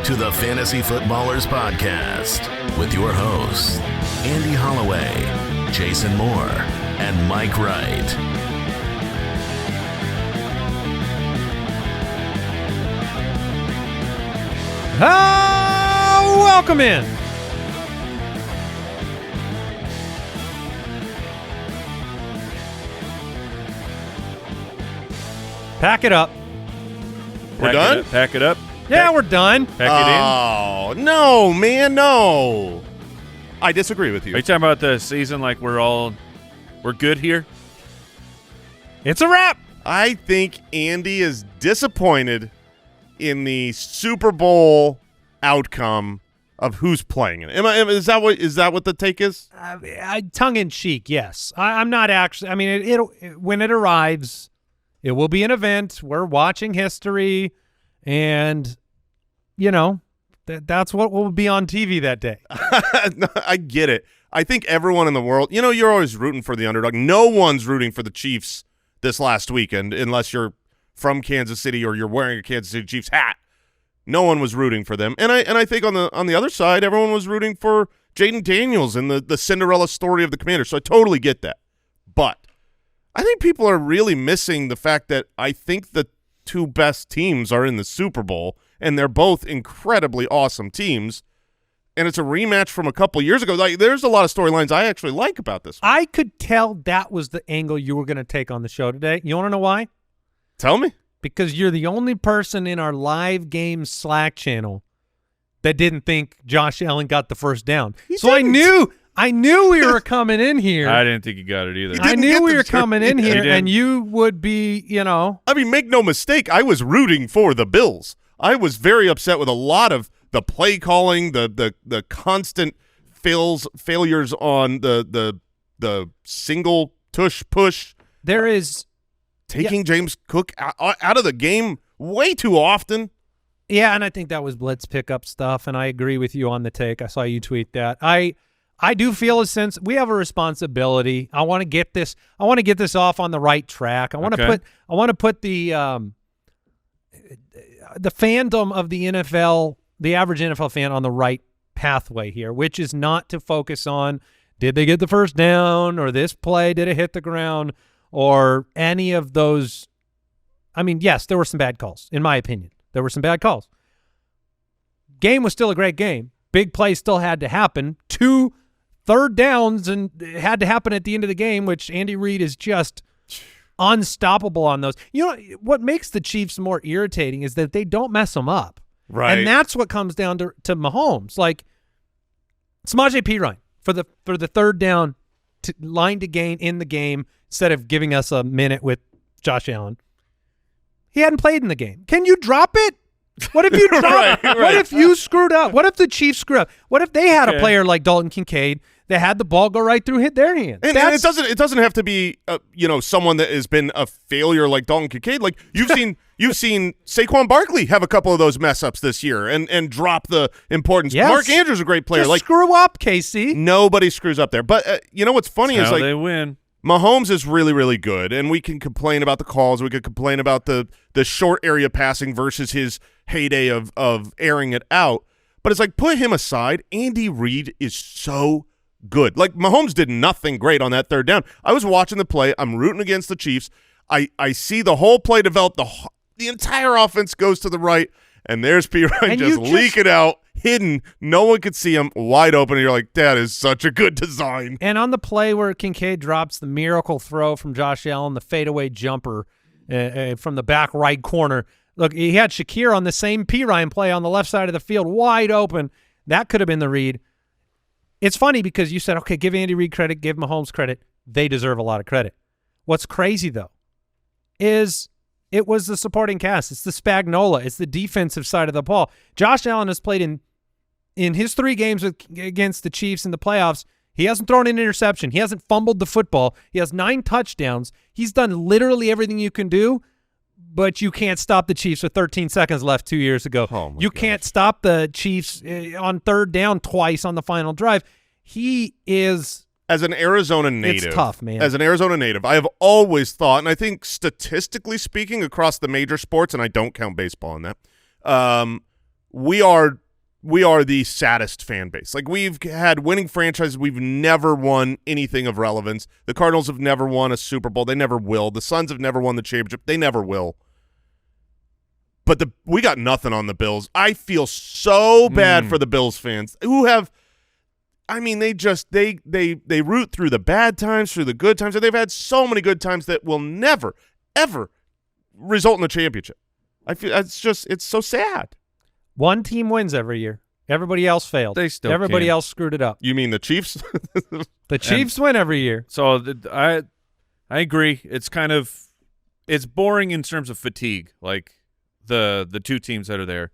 to the Fantasy Footballers Podcast with your hosts, Andy Holloway, Jason Moore, and Mike Wright. Welcome in. Pack it up. We're done? Pack it up. Yeah, we're done. Pack it in. Oh, no, man, no. I disagree with you. Are you talking about the season like we're good here? It's a wrap. I think Andy is disappointed in the Super Bowl outcome of who's playing it. Is that what the take is? Tongue in cheek, yes. I'm not actually. I mean, when it arrives, it will be an event. We're watching history, and that's what will be on TV that day. No, I get it. I think everyone in the world, you're always rooting for the underdog. No one's rooting for the Chiefs this last weekend unless you're from Kansas City or you're wearing a Kansas City Chiefs hat. No one was rooting for them. And I think on the other side, everyone was rooting for Jaden Daniels and the Cinderella story of the Commanders. So I totally get that. But I think people are really missing the fact that I think the two best teams are in the Super Bowl, and they're both incredibly awesome teams. And it's a rematch from a couple years ago. Like, there's a lot of storylines I actually like about this one. I could tell that was the angle you were going to take on the show today. You want to know why? Tell me. Because you're the only person in our live game Slack channel that didn't think Josh Allen got the first down. I knew we were coming in here. I didn't think you got it either. I knew we were coming in here, and you would be, I mean, make no mistake, I was rooting for the Bills. I was very upset with a lot of the play calling, the constant failures on the single tush push. There is taking James Cook out of the game way too often. Yeah, and I think that was blitz pickup stuff, and I agree with you on the take. I saw you tweet that. I do feel a sense we have a responsibility. I want to get this off on the right track. I want to put the fandom of the NFL, the average NFL fan, on the right pathway here, which is not to focus on did they get the first down or this play, did it hit the ground, or any of those. I mean, yes, there were some bad calls, in my opinion. There were some bad calls. Game was still a great game. Big play still had to happen. 2 third downs, and it had to happen at the end of the game, which Andy Reid is just unstoppable on those. What makes the Chiefs more irritating is that they don't mess them up. Right. And that's what comes down to Mahomes. Like, Samaje Perine for the third down line to gain in the game instead of giving us a minute with Josh Allen. He hadn't played in the game. Can you drop it? What if you drop it? What if you screwed up? What if the Chiefs screwed up? What if they had a player like Dalton Kincaid that had the ball go right through their hands? And it doesn't have to be someone that has been a failure like Dalton Kincaid. Like you've seen Saquon Barkley have a couple of those mess ups this year and drop the importance. Yes. Mark Andrews is a great player. Just screw up, Casey. Nobody screws up there. But what's funny is like they win. Mahomes is really, really good, and we can complain about the calls. We could complain about the short area passing versus his heyday of airing it out. But it's like, put him aside. Andy Reid is so good. Like, Mahomes did nothing great on that third down. I was watching the play. I'm rooting against the Chiefs. I see the whole play develop. The entire offense goes to the right, and there's Perine just leaking out, hidden. No one could see him, wide open, and you're like, that is such a good design. And on the play where Kincaid drops the miracle throw from Josh Allen, the fadeaway jumper from the back right corner, look, he had Shakir on the same Perine play on the left side of the field, wide open. That could have been the read. It's funny because you said, okay, give Andy Reid credit, give Mahomes credit. They deserve a lot of credit. What's crazy, though, is it was the supporting cast. It's the Spagnola. It's the defensive side of the ball. Josh Allen has played in his 3 games against the Chiefs in the playoffs. He hasn't thrown an interception. He hasn't fumbled the football. He has 9 touchdowns. He's done literally everything you can do, but you can't stop the Chiefs with 13 seconds left 2 years ago. You can't stop the Chiefs on third down twice on the final drive. He is... As an Arizona native, it's tough, man. As an Arizona native, I have always thought, and I think statistically speaking across the major sports, and I don't count baseball in that, we are the saddest fan base. Like, we've had winning franchises. We've never won anything of relevance. The Cardinals have never won a Super Bowl. They never will. The Suns have never won the championship. They never will. But we got nothing on the Bills. I feel so bad for the Bills fans who have – I mean, they root through the bad times, through the good times, and they've had so many good times that will never, ever result in a championship. I feel it's so sad. One team wins every year. Everybody else failed. They still Everybody can. else screwed it up. You mean the Chiefs? The Chiefs win every year. So I agree. It's kind of it's boring in terms of fatigue, like the two teams that are there.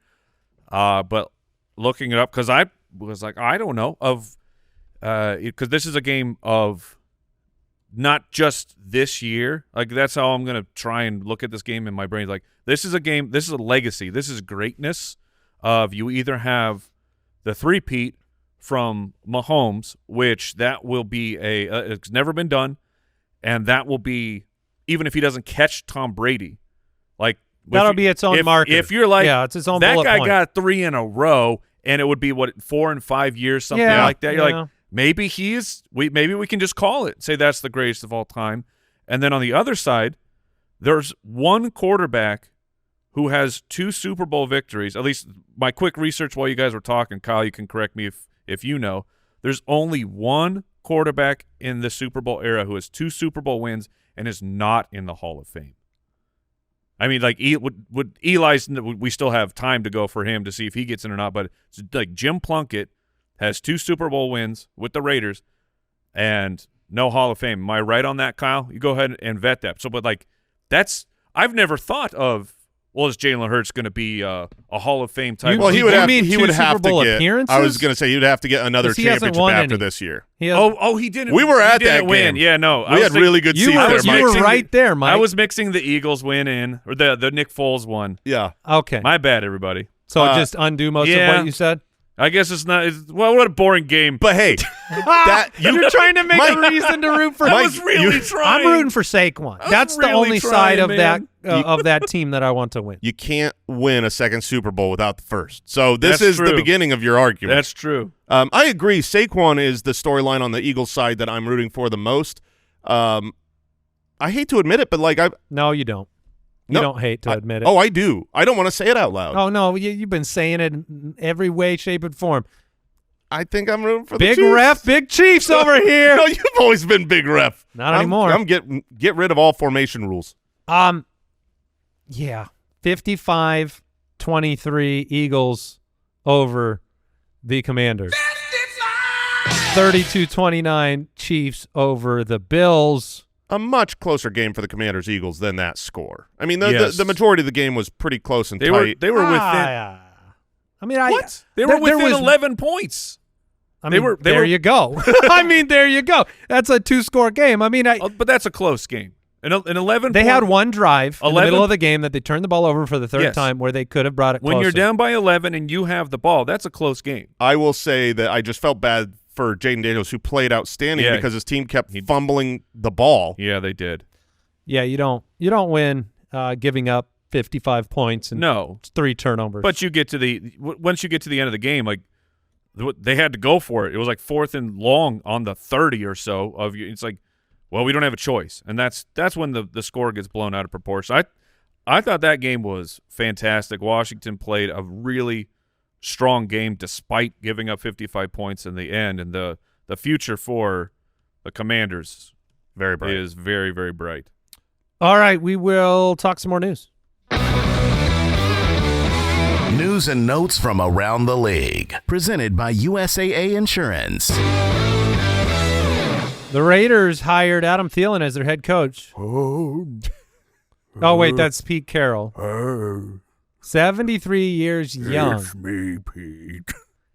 But looking it up, because I was like, I don't know, because this is a game of not just this year. Like, that's how I'm going to try and look at this game in my brain. Like, this is a game, this is a legacy, this is greatness of you either have the three-peat from Mahomes, which that will be it's never been done, and that will be, even if he doesn't catch Tom Brady, like, that'll be its own marker. If you're like, yeah, it's its own that bullet guy point. got 3 in a row, and it would be, 4 and 5 years, something like that. You're like, maybe maybe we can just call it, say that's the greatest of all time. And then on the other side, there's one quarterback who has 2 Super Bowl victories. At least my quick research while you guys were talking, Kyle, you can correct me if you know. There's only one quarterback in the Super Bowl era who has 2 Super Bowl wins and is not in the Hall of Fame. I mean, like, would Eli's, we still have time to go for him to see if he gets in or not, but it's like Jim Plunkett has 2 Super Bowl wins with the Raiders and no Hall of Fame. Am I right on that, Kyle? You go ahead and vet that. So, but like, I've never thought of, well, is Jalen Hurts going to be a Hall of Fame type? Well, he would have to get. Appearances? I was going to say he would have to get another championship after this year. He didn't. We were at he didn't that win. game. Yeah, no, we had really good seats there, Mike. You were right there, Mike. I was mixing the Eagles win in, or the Nick Foles one. Yeah. Okay. My bad, everybody. So just undo most of what you said? I guess it's not. Well, what a boring game. But hey, you're trying to make a reason to root for. I was really trying. I'm rooting for Saquon. That's the only side of that team that I want to win. You can't win a second Super Bowl without the first. So this is the beginning of your argument. That's true. I agree. Saquon is the storyline on the Eagles side that I'm rooting for the most. I hate to admit it, but like no, you don't. You don't hate to admit it. Oh, I do. I don't want to say it out loud. Oh, no, you've been saying it in every way, shape, and form. I think I'm rooting for the Big Chiefs. ref, big Chiefs over here. No, you've always been big ref. Not anymore. I'm get rid of all formation rules. Yeah, 55-23 Eagles over the Commanders. 32-29 Chiefs over the Bills. A much closer game for the Commanders-Eagles than that score. I mean, the majority of the game was pretty close and tight. They were within. I mean, what? They were within 11 points. I mean, there you go. I mean, there you go. That's a 2-score game. I mean, but that's a close game. An 11. They had one drive in the middle of the game that they turned the ball over for the third time where they could have brought it closer. When you're down by 11 and you have the ball, that's a close game. I will say that I just felt bad for Jaden Daniels, who played outstanding because his team kept fumbling the ball. Yeah, they did. Yeah, you don't win giving up 55 points and 3 turnovers. But once you get to the end of the game, like they had to go for it. It was like 4th and long on the 30 or so of you. It's like, well, we don't have a choice, and that's when the score gets blown out of proportion. I thought that game was fantastic. Washington played a really strong game despite giving up 55 points in the end, and the future for the Commanders is very, very bright. All right, we will talk some more news. News and notes from around the league, presented by USAA Insurance. The Raiders hired Adam Thielen as their head coach. Oh, wait, that's Pete Carroll. 73 years young. It's me, Pete.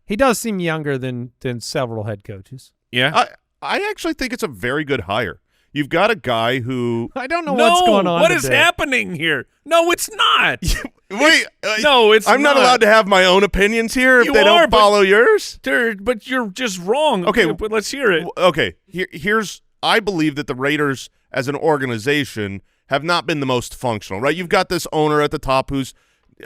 He does seem younger than several head coaches. Yeah. I actually think it's a very good hire. You've got a guy who I don't know what's going on. What is happening here? No, it's not. Wait, no, it's I'm not allowed to have my own opinions here if they don't follow yours. But you're just wrong. Okay, but let's hear it. Okay, here's I believe that the Raiders as an organization have not been the most functional, right? You've got this owner at the top who's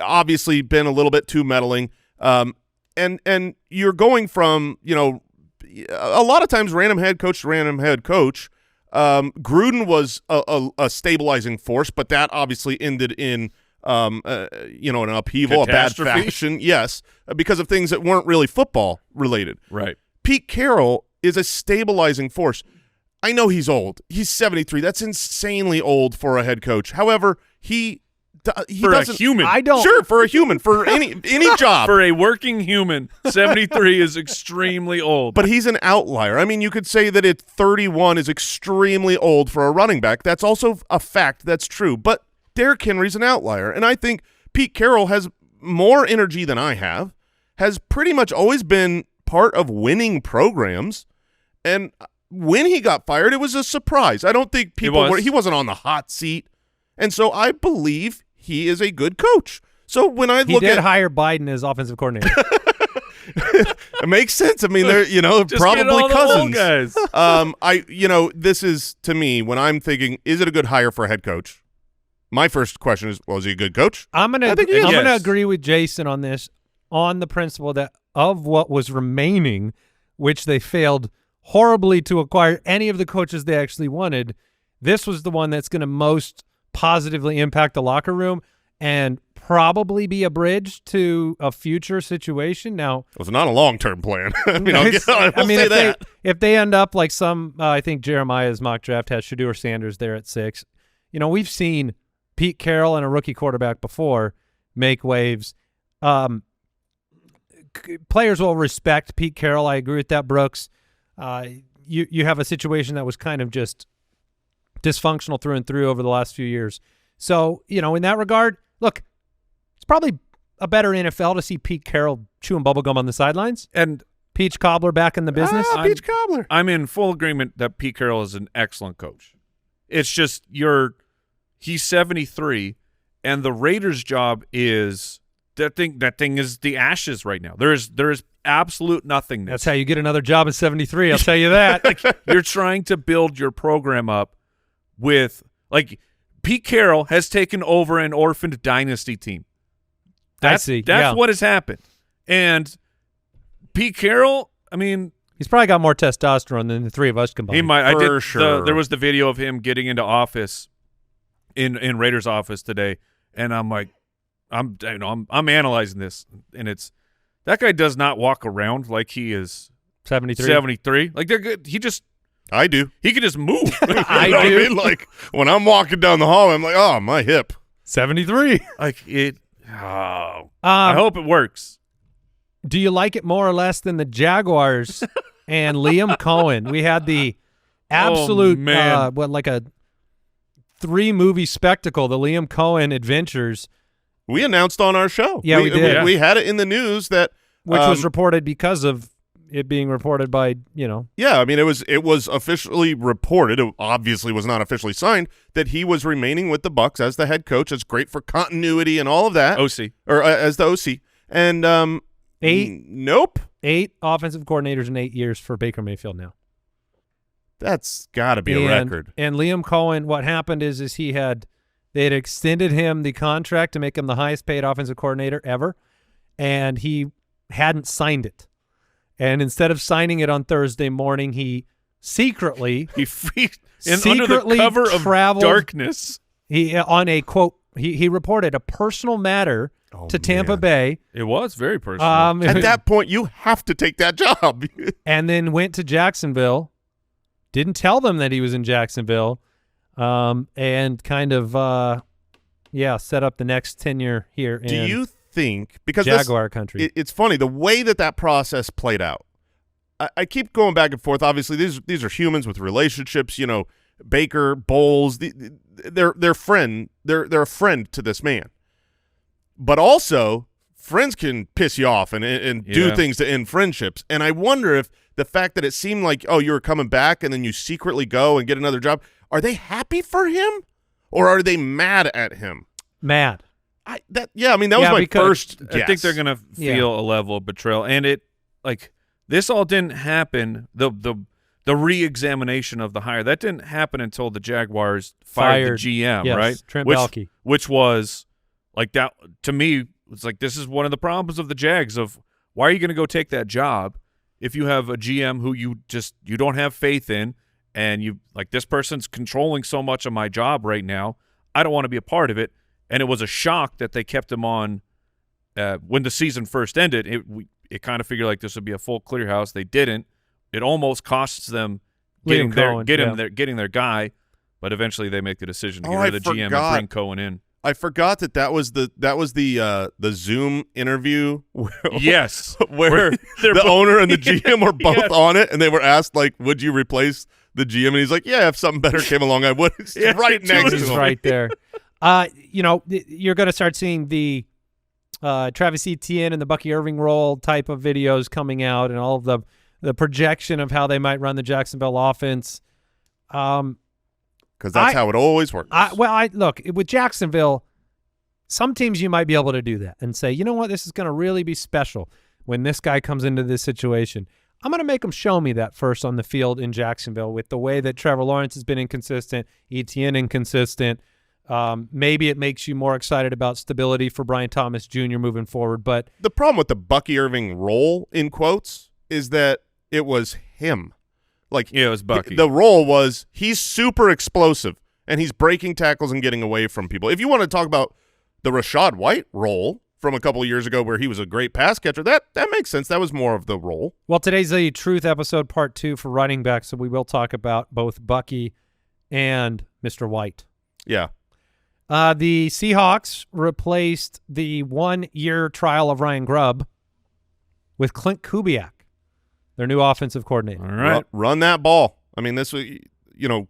obviously been a little bit too meddling. And you're going from, a lot of times random head coach to random head coach. Gruden was a stabilizing force, but that obviously ended in an upheaval, a bad fashion, yes, because of things that weren't really football related. Right. Pete Carroll is a stabilizing force. I know he's old. He's 73. That's insanely old for a head coach. However, he doesn't. A human. Sure, for a human, for any job. For a working human, 73 is extremely old. But he's an outlier. I mean, you could say that 31 is extremely old for a running back. That's also a fact. That's true. But Derrick Henry's an outlier. And I think Pete Carroll has more energy than I have, has pretty much always been part of winning programs. And when he got fired, it was a surprise. I don't think he wasn't on the hot seat. And so I believe he is a good coach. So when I he look did at hire Biden as offensive coordinator. it makes sense. I mean, they're Just probably cousins. Guys. This is to me when I'm thinking, is it a good hire for a head coach? My first question is, is he a good coach? I'm gonna agree with Jason on this, on the principle that of what was remaining, which they failed horribly to acquire any of the coaches they actually wanted, this was the one that's going to most positively impact the locker room and probably be a bridge to a future situation. Now, it was not a long-term plan. If they end up like I think Jeremiah's mock draft has Shedeur Sanders there at 6. We've seen Pete Carroll and a rookie quarterback before make waves. Players will respect Pete Carroll. I agree with that, Brooks. You have a situation that was kind of just dysfunctional through and through over the last few years. So, in that regard, look, it's probably a better NFL to see Pete Carroll chewing bubblegum on the sidelines and Peach Cobbler back in the business. Peach Cobbler. I'm in full agreement that Pete Carroll is an excellent coach. It's just he's 73, and the Raiders' job is that thing is the ashes right now. There is absolute nothingness. That's how you get another job at 73. I'll tell you that. You're trying to build your program up with Pete Carroll has taken over an orphaned dynasty team. That's what has happened. And Pete Carroll, I mean, he's probably got more testosterone than the three of us combined. He might. For sure. There was the video of him getting into office in Raiders' office today, and I'm like, I'm analyzing this, and it's that guy does not walk around like he is 73. Like they're good. I do. He can just move. I do. I mean, like when I'm walking down the hall, I'm like, oh, my hip. 73. Like it. Oh, I hope it works. Do you like it more or less than the Jaguars and Liam Cohen? We had the absolute, like a 3-movie spectacle, the Liam Cohen adventures. We announced on our show. Yeah, we did. We had it in the news that which was reported because of it being reported by, Yeah, I mean, it was officially reported. It obviously was not officially signed that he was remaining with the Bucs as the head coach. It's great for continuity and all of that. As the OC. And 8 nope. 8 offensive coordinators in 8 years for Baker Mayfield now. That's got to be a record. And Liam Cohen, what happened is they had extended him the contract to make him the highest paid offensive coordinator ever, and he hadn't signed it. And instead of signing it on Thursday morning, he secretly under the cover of darkness. He on a quote. He reported a personal matter to Tampa Bay. It was very personal. At that point, you have to take that job. And then went to Jacksonville. Didn't tell them that he was in Jacksonville, and kind of set up the next tenure here. Do you think because Jaguar country? It's funny the way that process played out. I keep going back and forth. Obviously, these are humans with relationships. Baker, Bowles, they're a friend to this man. But also, friends can piss you off and do things to end friendships. And I wonder if the fact that it seemed like, oh, you were coming back and then you secretly go and get another job, are they happy for him or are they mad at him? Mad. That was my first guess. I think they're going to feel a level of betrayal. And this all didn't happen, the re-examination of the hire, that didn't happen until the Jaguars fired the GM, right? Trent Baalke. Which was, like, that, to me, it's like this is one of the problems of the Jags of why are you going to go take that job if you have a GM who you don't have faith in, and you like this person's controlling so much of my job right now. I don't want to be a part of it. And it was a shock that they kept him on when the season first ended. It kind of figured like this would be a full clear house. They didn't. It almost costs them getting their guy, but eventually they make the decision to get rid of the GM and bring Cohen in. I forgot that was the Zoom interview. Yes, where the owner and the GM were both on it, and they were asked like, "Would you replace the GM?" And he's like, "Yeah, if something better came along, I would." Right next to him, right there. You're going to start seeing the Travis Etienne and the Bucky Irving role type of videos coming out, and all of the projection of how they might run the Jacksonville offense. Because that's how it always works. Look, with Jacksonville, some teams you might be able to do that and say, you know what, this is going to really be special when this guy comes into this situation. I'm going to make them show me that first on the field in Jacksonville with the way that Trevor Lawrence has been inconsistent, Etienne inconsistent. Maybe it makes you more excited about stability for Brian Thomas Jr. moving forward. But the problem with the Bucky Irving role, in quotes, is that it was him. It was Bucky. The role was he's super explosive, and he's breaking tackles and getting away from people. If you want to talk about the Rachaad White role from a couple of years ago where he was a great pass catcher, that makes sense. That was more of the role. Well, today's the Truth episode part 2 for running back, so we will talk about both Bucky and Mr. White. Yeah. The Seahawks replaced the 1-year trial of Ryan Grubb with Clint Kubiak, their new offensive coordinator. All right. Run that ball. I mean, this was,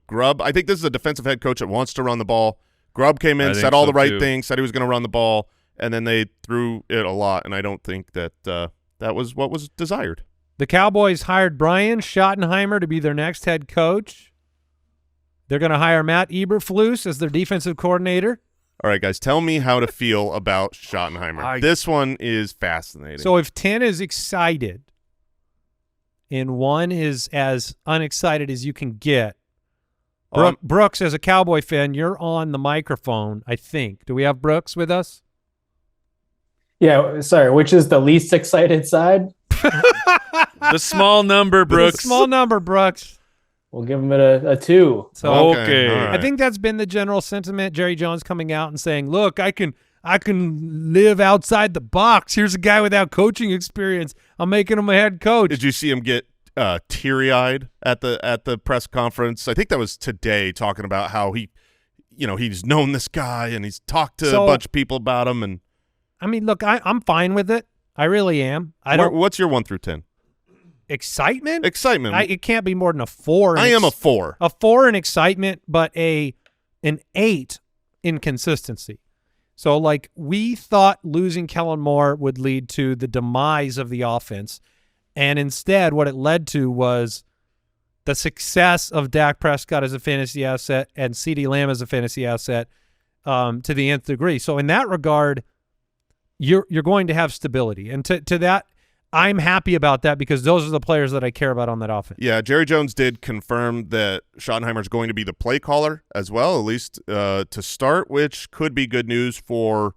Grubb. I think this is a defensive head coach that wants to run the ball. Grubb came in, said all the right things, said he was going to run the ball, and then they threw it a lot, and I don't think that that was what was desired. The Cowboys hired Brian Schottenheimer to be their next head coach. They're going to hire Matt Eberflus as their defensive coordinator. All right, guys, tell me how to feel about Schottenheimer. This one is fascinating. So if 10 is excited and 1 is as unexcited as you can get, Brooks, as a Cowboy fan, you're on the microphone, I think. Do we have Brooks with us? Yeah, sorry, which is the least excited side? The small number, Brooks. The small number, Brooks. We'll give him it a 2. So, okay. Right. I think that's been the general sentiment. Jerry Jones coming out and saying, look, I can live outside the box. Here's a guy without coaching experience. I'm making him a head coach. Did you see him get teary-eyed at the press conference? I think that was today, talking about how he's known this guy and he's talked to a bunch of people about him. And I mean, look, I'm fine with it. I really am. What's your 1 through 10? Excitement? It can't be more than a 4. I am a 4. A 4 in excitement, but an 8 in consistency. So, we thought losing Kellen Moore would lead to the demise of the offense, and instead what it led to was the success of Dak Prescott as a fantasy asset and CeeDee Lamb as a fantasy asset to the nth degree. So in that regard, you're going to have stability. And to that, I'm happy about that because those are the players that I care about on that offense. Yeah, Jerry Jones did confirm that Schottenheimer is going to be the play caller as well, at least to start, which could be good news for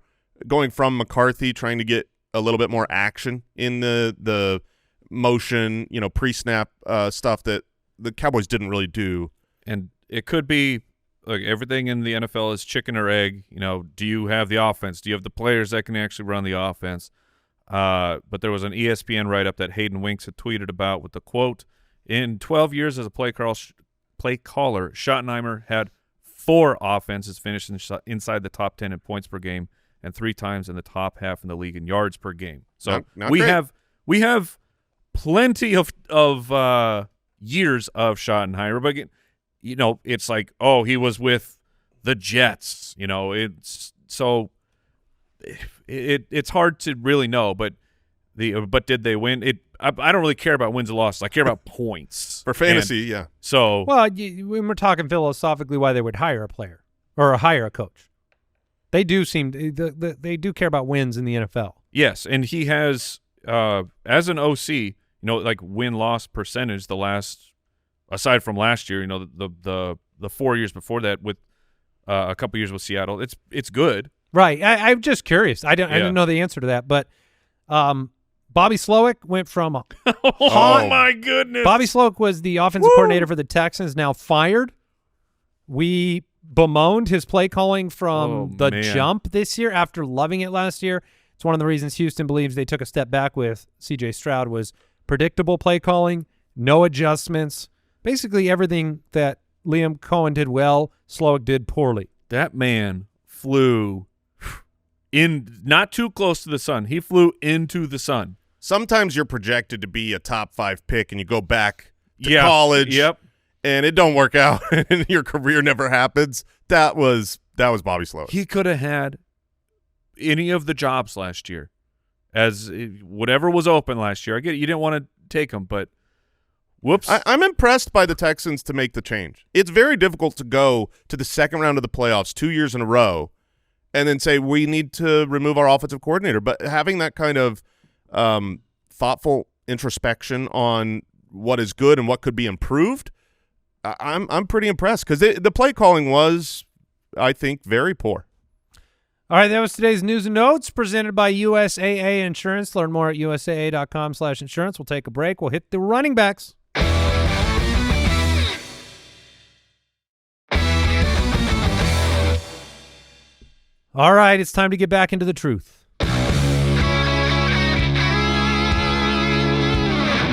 going from McCarthy trying to get a little bit more action in the motion, pre-snap stuff that the Cowboys didn't really do. And it could be everything in the NFL is chicken or egg. Do you have the offense? Do you have the players that can actually run the offense? But there was an ESPN write-up that Hayden Winks had tweeted about with the quote, in 12 years as a play caller, Schottenheimer had 4 offenses finished inside the top 10 in points per game and 3 times in the top half in the league in yards per game. So not we great. have plenty of years of Schottenheimer, but it's like, oh, he was with the Jets. It's hard to really know, but did they win? I don't really care about wins and losses. I care about points for fantasy. Yeah. So when we're talking philosophically, why they would hire a player or hire a coach, they do they do care about wins in the NFL. Yes, and he has as an OC, win-loss percentage the last, aside from last year, the 4 years before that with a couple years with Seattle, it's good. Right. I'm just curious. I didn't know the answer to that, but Bobby Slowick went from oh my goodness. Bobby Slowick was the offensive coordinator for the Texans, now fired. We bemoaned his play calling from jump this year after loving it last year. It's one of the reasons Houston believes they took a step back with C.J. Stroud was predictable play calling, no adjustments, basically everything that Liam Cohen did well, Slowick did poorly. That man flew in not too close to the sun. He flew into the sun. Sometimes you're projected to be a top 5 pick and you go back to college and it don't work out and your career never happens. That was Bobby Slowick. He could have had any of the jobs last year as whatever was open last year. I get it. You didn't want to take him, but whoops. I'm impressed by the Texans to make the change. It's very difficult to go to the second round of the playoffs 2 years in a row and then say we need to remove our offensive coordinator. But having that kind of thoughtful introspection on what is good and what could be improved, I'm pretty impressed because the play calling was, I think, very poor. All right, that was today's news and notes presented by USAA Insurance. Learn more at usaa.com/insurance. We'll take a break. We'll hit the running backs. All right, it's time to get back into the truth.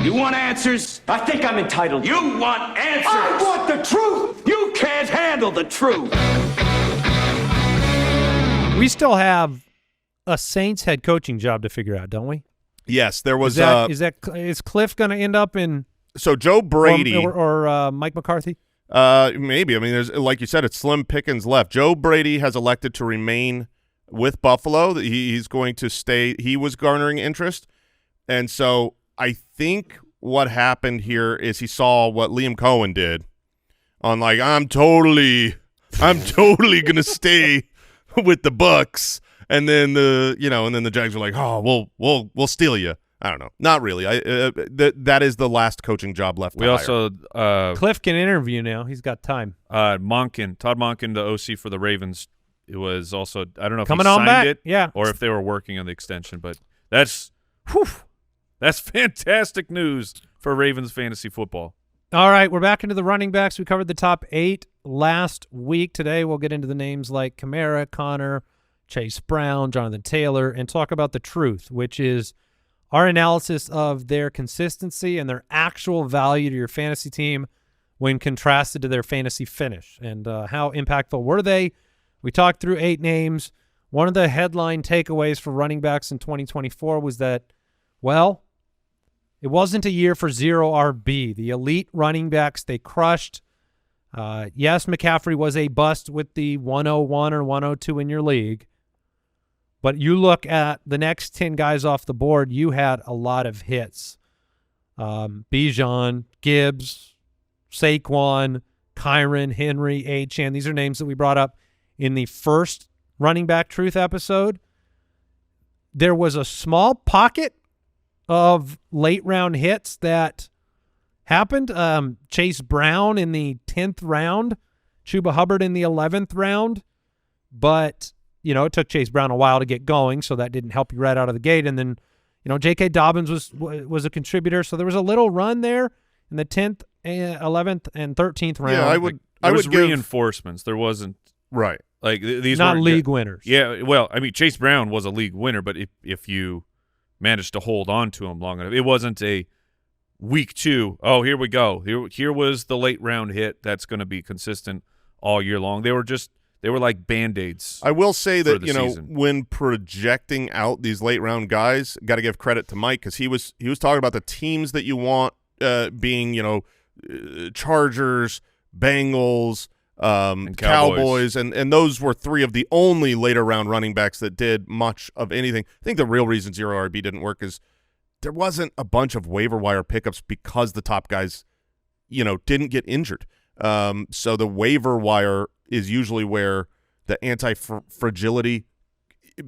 You want answers? I think I'm entitled. You want answers? I want the truth! You can't handle the truth! We still have a Saints head coaching job to figure out, don't we? Yes, there was. Is Cliff going to end up in? So Joe Brady or Mike McCarthy? Maybe. I mean, there's, like you said, it's slim pickings left. Joe Brady has elected to remain with Buffalo. He's going to stay. He was garnering interest, and so I think what happened here is he saw what Liam Cohen did on like I'm totally gonna stay with the Bucks, and then the Jags were like, oh, we'll steal you. I don't know, not really. That is the last coaching job left. We also Cliff can interview now. He's got time. Todd Monken, the OC for the Ravens. It was also I don't know if coming he on signed back, it, or if they were working on the extension, but that's fantastic news for Ravens fantasy football. All right, we're back into the running backs. We covered the top 8 last week. Today we'll get into the names like Kamara, Connor, Chase Brown, Jonathan Taylor, and talk about the truth, which is our analysis of their consistency and their actual value to your fantasy team when contrasted to their fantasy finish, and how impactful were they. We talked through 8 names. One of the headline takeaways for running backs in 2024 was that, well, it wasn't a year for zero RB. The elite running backs, they crushed. Yes, McCaffrey was a bust with the 101 or 102 in your league. But you look at the next 10 guys off the board, you had a lot of hits. Bijan, Gibbs, Saquon, Kyron, Henry, Achane. These are names that we brought up in the first Running Back Truth episode. There was a small pocket of late-round hits that happened. Chase Brown in the 10th round, Chuba Hubbard in the 11th round. But, it took Chase Brown a while to get going, so that didn't help you right out of the gate. And then, J.K. Dobbins was a contributor, so there was a little run there in the 10th, 11th, and 13th round. Yeah, there was reinforcements. There wasn't right. Like these not were league winners. Yeah, well, I mean, Chase Brown was a league winner, but if you managed to hold on to him long enough, it wasn't a week 2. Oh, here we go. Here was the late round hit that's going to be consistent all year long. They were like Band-Aids. I will say that, season. when projecting out these late round guys, got to give credit to Mike because he was talking about the teams that you want being, Chargers, Bengals, and Cowboys, and those were 3 of the only later round running backs that did much of anything. I think the real reason zero RB didn't work is there wasn't a bunch of waiver wire pickups because the top guys, didn't get injured. So the waiver wire is usually where the anti-fragility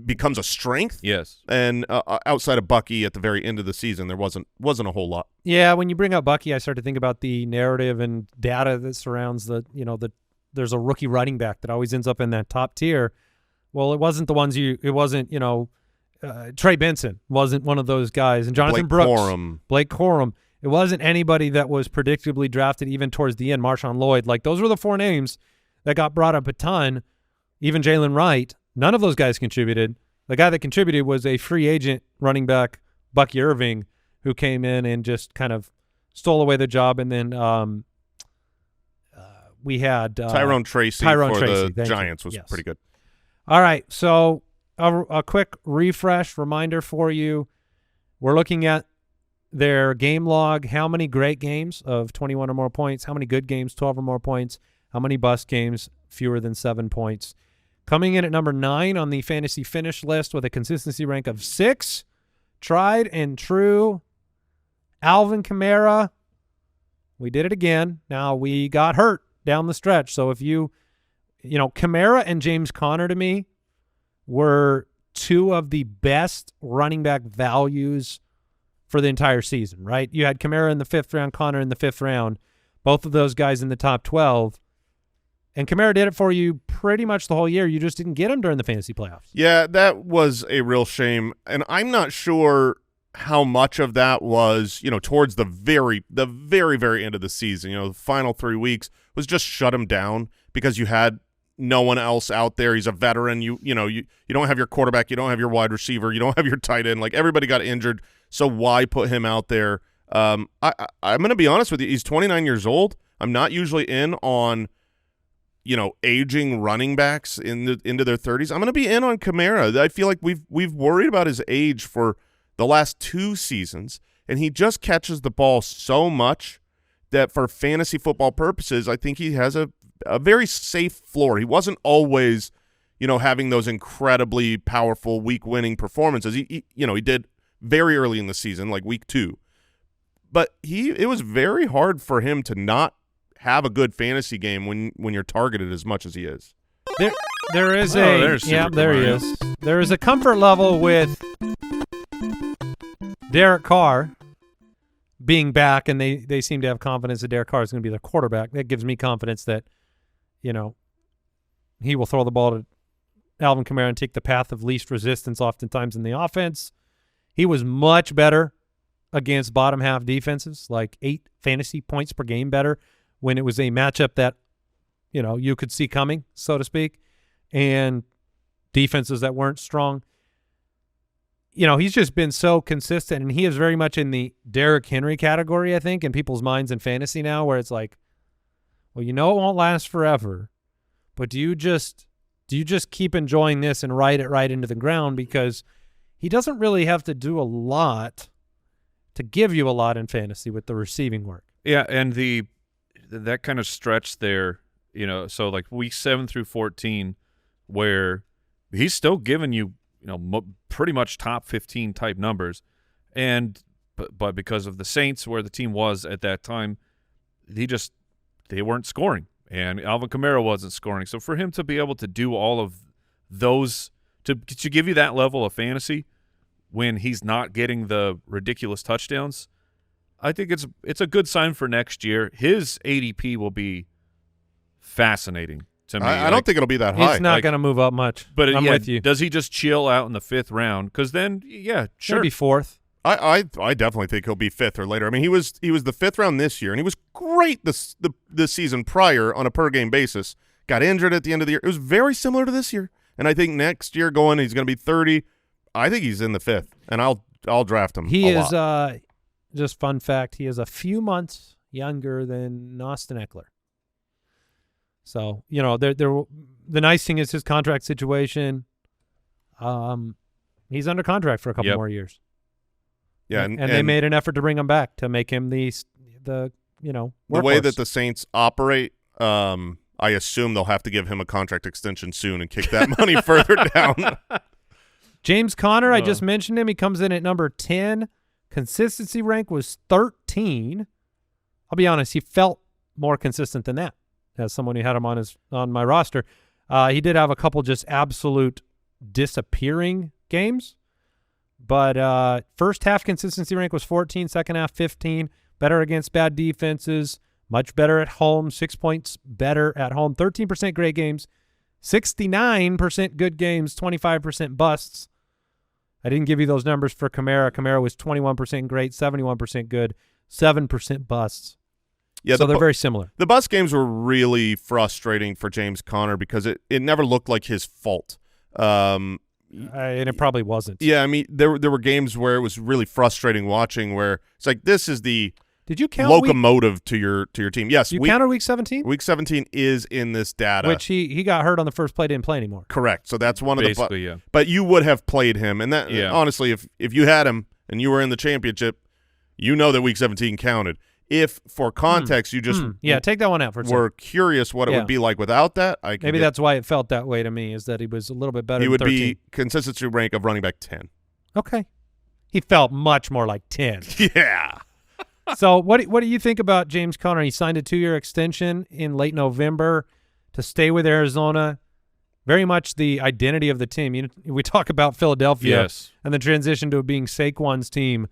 becomes a strength. Yes. And outside of Bucky at the very end of the season, there wasn't a whole lot. Yeah, when you bring up Bucky, I start to think about the narrative and data that surrounds there's a rookie running back that always ends up in that top tier. Well, it wasn't the ones it wasn't, Trey Benson wasn't one of those guys. And Jonathan Brooks. Blake Corum. It wasn't anybody that was predictably drafted even towards the end. Marshawn Lloyd. Like, those were the 4 names that got brought up a ton. Even Jalen Wright. None of those guys contributed. The guy that contributed was a free agent running back, Bucky Irving, who came in and just kind of stole away the job. And then we had Tyrone Tracy for the Giants was pretty good. All right, so a quick refresh reminder for you. We're looking at their game log, how many great games of 21 or more points, how many good games, 12 or more points, how many bust games, fewer than 7 points. Coming in at number 9 on the fantasy finish list with a consistency rank of 6, tried and true, Alvin Kamara. We did it again. Now, we got hurt down the stretch. So if Kamara and James Conner to me were 2 of the best running back values for the entire season, right? You had Kamara in the 5th round, Conner in the 5th round, both of those guys in the top 12. And Kamara did it for you pretty much the whole year. You just didn't get him during the fantasy playoffs. Yeah, that was a real shame. And I'm not sure how much of that was, towards the very, very end of the season. The final 3 weeks was just shut him down because you had no one else out there. He's a veteran. You don't have your quarterback. You don't have your wide receiver. You don't have your tight end. Like, everybody got injured. So why put him out there? I'm going to be honest with you. He's 29 years old. I'm not usually in on, aging running backs into their 30s. I'm going to be in on Kamara. I feel like we've worried about his age for the last 2 seasons, and he just catches the ball so much that for fantasy football purposes, I think he has a very safe floor. He wasn't always, having those incredibly powerful week-winning performances. He did very early in the season, like week 2. But it was very hard for him to not have a good fantasy game when you're targeted as much as he is. There is there he is. There is a comfort level with Derek Carr being back, and they seem to have confidence that Derek Carr is going to be their quarterback. That gives me confidence that, he will throw the ball to Alvin Kamara and take the path of least resistance oftentimes in the offense. He was much better against bottom half defenses, like 8 fantasy points per game better when it was a matchup that, you could see coming, so to speak, and defenses that weren't strong. He's just been so consistent, and he is very much in the Derrick Henry category, I think, in people's minds in fantasy now, where it's like, well, it won't last forever, but do you just keep enjoying this and ride it right into the ground? Because he doesn't really have to do a lot to give you a lot in fantasy with the receiving work. Yeah, and that kind of stretch there, so like week 7 through 14, where he's still giving you, pretty much top 15 type numbers, but because of the Saints, where the team was at that time, they weren't scoring, and Alvin Kamara wasn't scoring. So for him to be able to do all of those, to give you that level of fantasy when he's not getting the ridiculous touchdowns, I think it's a good sign for next year. His ADP will be fascinating to me. I don't think it'll be that high. He's not going to move up much. But I'm with you. Does he just chill out in the 5th round? Because then, yeah, sure. Maybe 4th. I definitely think he'll be 5th or later. I mean, he was the 5th round this year, and he was great the season prior on a per game basis. Got injured at the end of the year. It was very similar to this year, and I think next year he's going to be 30. I think he's in the 5th, and I'll draft him. He is just fun fact. He is a few months younger than Austin Eckler. So the nice thing is his contract situation. He's under contract for a couple more years. Yeah, and they made an effort to bring him back to make him the workhorse. The way that the Saints operate, I assume they'll have to give him a contract extension soon and kick that money further down. James Conner, I just mentioned him. He comes in at number 10. Consistency rank was 13. I'll be honest, he felt more consistent than that as someone who had him on my roster. He did have a couple just absolute disappearing games. But first half consistency rank was 14, second half 15, better against bad defenses, much better at home, 6 points better at home, 13% great games, 69% good games, 25% busts. I didn't give you those numbers for Kamara. Kamara was 21% great, 71% good, 7% busts. Yeah, so they're very similar. The bust games were really frustrating for James Conner because it never looked like his fault. And it probably wasn't. Yeah, I mean, there were games where it was really frustrating watching where it's like this is the Did you count locomotive to your team. Yes. You counted week 17? Week 17 is in this data. Which he got hurt on the first play, didn't play anymore. Correct. So that's one of basically, the yeah. But you would have played him. And that honestly, if you had him and you were in the championship, you know that week 17 counted. If for context you just take that one out for a were curious what it would be like without that, maybe that's why it felt that way to me, is that he was a little bit better he than would 13. be consistency rank of running back 10. Okay. He felt much more like 10. Yeah. So what do you think about James Conner? He signed a 2-year extension in late November to stay with Arizona. Very much the identity of the team. We talk about Philadelphia and the transition to being Saquon's team.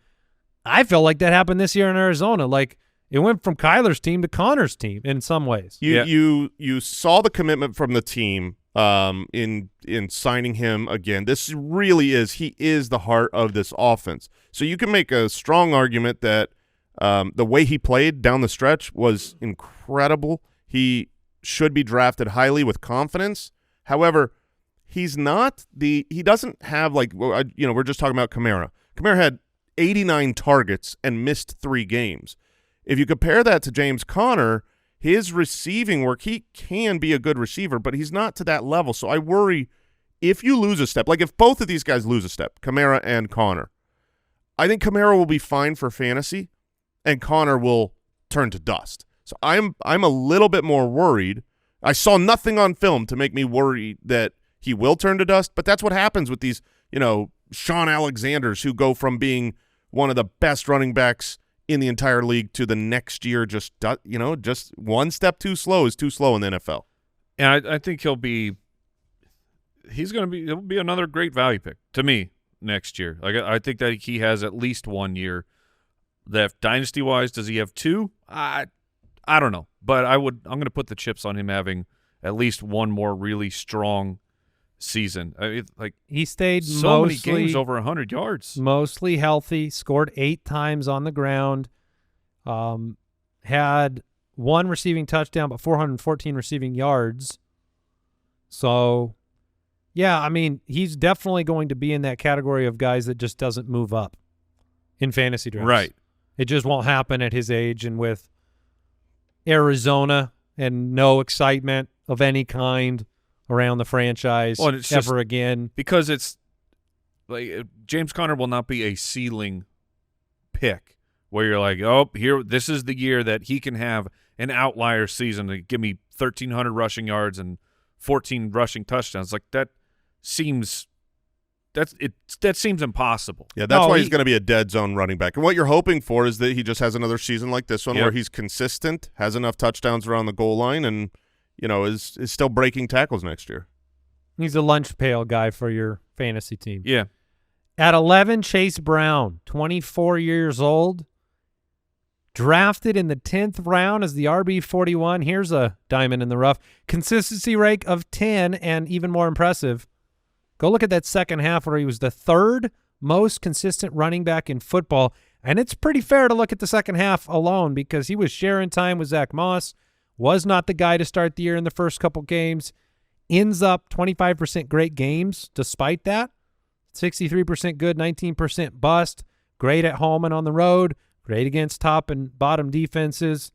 I feel like that happened this year in Arizona. Like it went from Kyler's team to Conner's team in some ways. You saw the commitment from the team in signing him again. This really is he is the heart of this offense. So you can make a strong argument that the way he played down the stretch was incredible. He should be drafted highly with confidence. However, he doesn't have we're just talking about Kamara. Kamara had 89 targets and missed 3 games. If you compare that to James Conner, his receiving work, he can be a good receiver, but he's not to that level. So I worry if you lose a step, like if both of these guys lose a step, Kamara and Conner, I think Kamara will be fine for fantasy and Conner will turn to dust. So I'm a little bit more worried. I saw nothing on film to make me worry that he will turn to dust, but that's what happens with these, Sean Alexanders who go from being one of the best running backs in the entire league to the next year just one step too slow is too slow in the NFL. And I think he'll be another great value pick to me next year. Like I think that he has at least 1 year. That dynasty wise, does he have 2? I don't know, but I'm going to put the chips on him having at least one more really strong season. He stayed so many games over 100 yards, mostly healthy, scored 8 times on the ground, had 1 receiving touchdown, but 414 receiving yards. So, yeah, I mean, he's definitely going to be in that category of guys that just doesn't move up in fantasy drafts. Right. It just won't happen at his age and with Arizona and no excitement of any kind around the franchise ever again. Because it's like James Conner will not be a ceiling pick where you're like, this is the year that he can have an outlier season to give me 1,300 rushing yards and 14 rushing touchdowns. Like that seems impossible. Yeah, that's why he's going to be a dead zone running back. And what you're hoping for is that he just has another season like this one where he's consistent, has enough touchdowns around the goal line, and is still breaking tackles next year. He's a lunch pail guy for your fantasy team. Yeah. At 11, Chase Brown, 24 years old, drafted in the 10th round as the RB41. Here's a diamond in the rough. Consistency rate of 10, and even more impressive, go look at that second half where he was the 3rd most consistent running back in football. And it's pretty fair to look at the second half alone because he was sharing time with Zach Moss, was not the guy to start the year in the first couple games, ends up 25% great games despite that, 63% good, 19% bust, great at home and on the road, great against top and bottom defenses.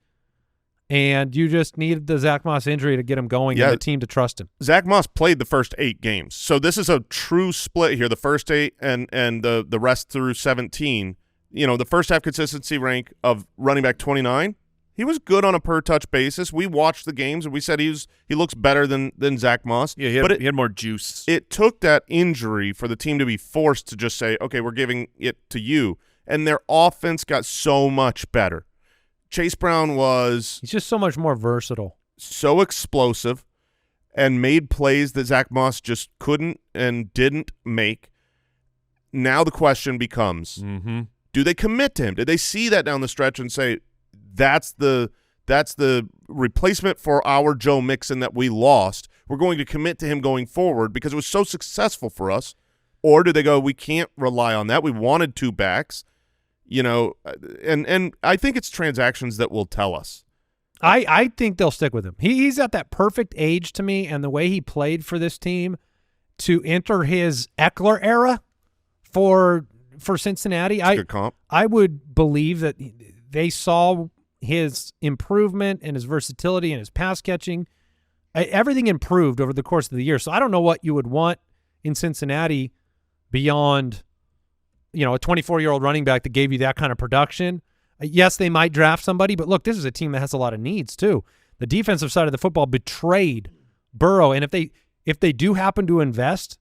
And you just needed the Zach Moss injury to get him going and the team to trust him. Zach Moss played the first 8 games. So this is a true split here, the first 8 and the rest through 17. The first half consistency rank of running back 29, he was good on a per-touch basis. We watched the games, and we said he looks better than Zach Moss. Yeah, he had more juice. It took that injury for the team to be forced to just say, okay, we're giving it to you. And their offense got so much better. Chase Brown he's just so much more versatile. So explosive and made plays that Zach Moss just couldn't and didn't make. Now the question becomes, do they commit to him? Did they see that down the stretch and say, that's the that's the replacement for our Joe Mixon that we lost. We're going to commit to him going forward because it was so successful for us. Or do they go, we can't rely on that. We wanted 2 backs, and I think it's transactions that will tell us. I think they'll stick with him. He's at that perfect age to me, and the way he played for this team to enter his Eckler era for Cincinnati, Good comp. I would believe that they saw his improvement and his versatility and his pass catching. Everything improved over the course of the year. So I don't know what you would want in Cincinnati beyond, a 24-year-old running back that gave you that kind of production. Yes, they might draft somebody, but look, this is a team that has a lot of needs too. The defensive side of the football betrayed Burrow, and if they do happen to invest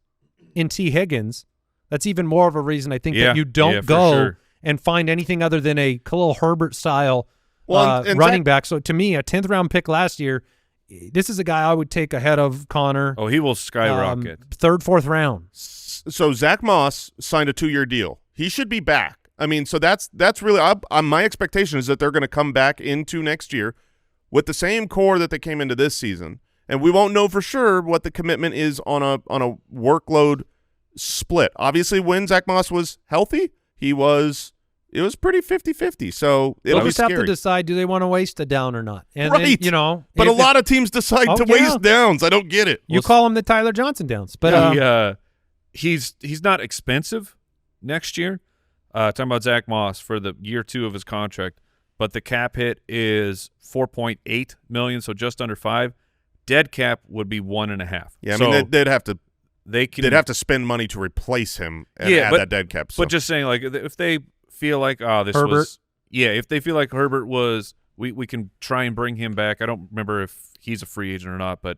in T. Higgins, that's even more of a reason I think that you don't go and find anything other than a Khalil Herbert style running back. So to me, a 10th round pick last year, this is a guy I would take ahead of Connor. Oh, he will skyrocket. 3rd, 4th round. So Zach Moss signed a 2-year deal. He should be back. I mean, so that's really my expectation is that they're going to come back into next year with the same core that they came into this season, and we won't know for sure what the commitment is on a workload split. Obviously, when Zach Moss was healthy, it was pretty 50-50. So it'll be scary. Have to decide, do they want to waste a down or not? And right. Then, but a lot of teams decide to waste downs. I don't get it. You call them the Tyler Johnson downs, but he's not expensive next year. Talking about Zach Moss for the year 2 of his contract, but the cap hit is $4.8 million, so just under 5. Dead cap would be 1.5. Yeah, so I mean they'd have to spend money to replace him and add that dead cap. So. But just saying, like, if they feel like Herbert. if they feel like Herbert was, we can try and bring him back. I don't remember if he's a free agent or not, but